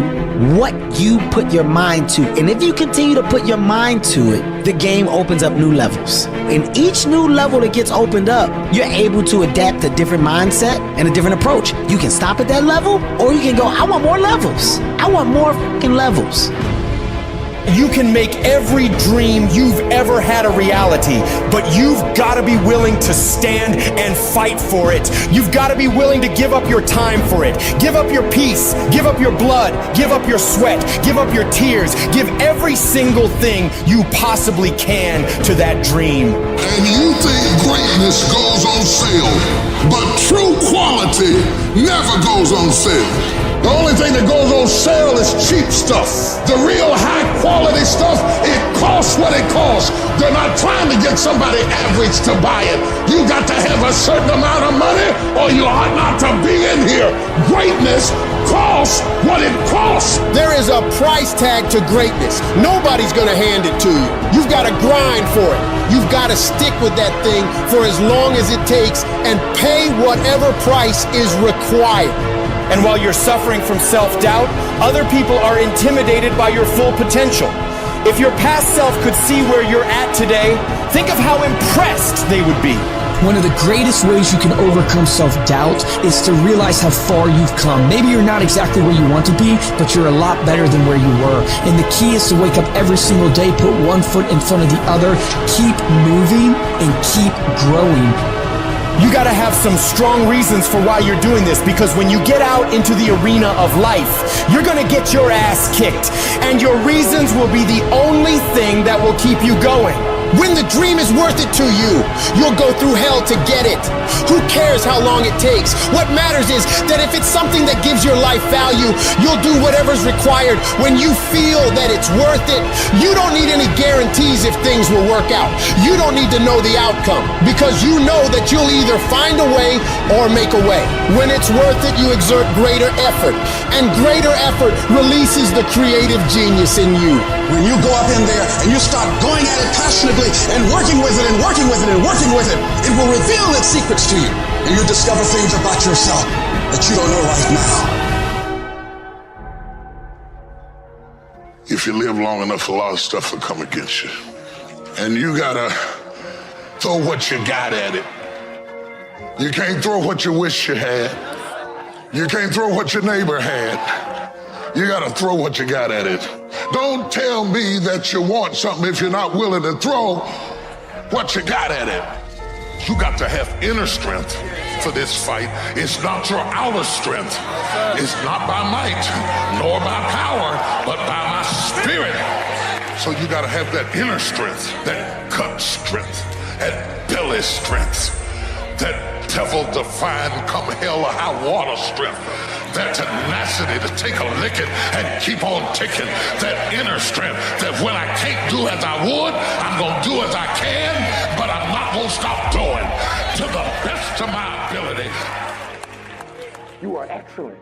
what you put your mind to. And if you continue to put your mind to it, the game opens up new levels. In each new level that gets opened up, you're able to adapt a different mindset and a different approach. You can stop at that level, or you can go, I want more levels. I want more fucking levels. You can make every dream you've ever had a reality, but you've got to be willing to stand and fight for it. You've got to be willing to give up your time for it. Give up your peace, give up your blood, give up your sweat, give up your tears, give every single thing you possibly can to that dream. And you think greatness goes on sale, but true quality never goes on sale. The only thing that goes on sale is cheap stuff. The real high quality stuff, it costs what it costs. They're not trying to get somebody average to buy it. You got to have a certain amount of money or you ought not to be in here. Greatness costs what it costs. There is a price tag to greatness. Nobody's gonna hand it to you. You've got to grind for it. You've got to stick with that thing for as long as it takes and pay whatever price is required. And while you're suffering from self-doubt, other people are intimidated by your full potential. If your past self could see where you're at today, think of how impressed they would be. One of the greatest ways you can overcome self-doubt is to realize how far you've come. Maybe you're not exactly where you want to be, but you're a lot better than where you were. And the key is to wake up every single day, put one foot in front of the other, keep moving, and keep growing. You gotta have some strong reasons for why you're doing this, because when you get out into the arena of life, you're gonna get your ass kicked, and your reasons will be the only thing that will keep you going. When the dream is worth it to you, you'll go through hell to get it. Who cares how long it takes? What matters is that if it's something that gives your life value, you'll do whatever's required when you feel that it's worth it. You don't need any guarantees if things will work out. You don't need to know the outcome, because you know that you'll either find a way or make a way. When it's worth it, you exert greater effort, and greater effort releases the creative genius in you. When you go up in there and you start going at it passionately and working with it and working with it and working with it, it will reveal its secrets to you. And you discover things about yourself that you don't know right now. If you live long enough, a lot of stuff will come against you. And you gotta throw what you got at it. You can't throw what you wish you had. You can't throw what your neighbor had. You gotta throw what you got at it. Don't tell me that you want something if you're not willing to throw what you got at it. You got to have inner strength for this fight. It's not your outer strength. It's not by might, nor by power, but by my spirit. So you gotta have that inner strength, that gut strength, that belly strength, that devil-defying come hell or high water strength. That tenacity to take a licking and keep on ticking. That inner strength that when I can't do as I would, I'm gonna do as I can, but I'm not not going to stop doing to the best of my ability. You are excellent.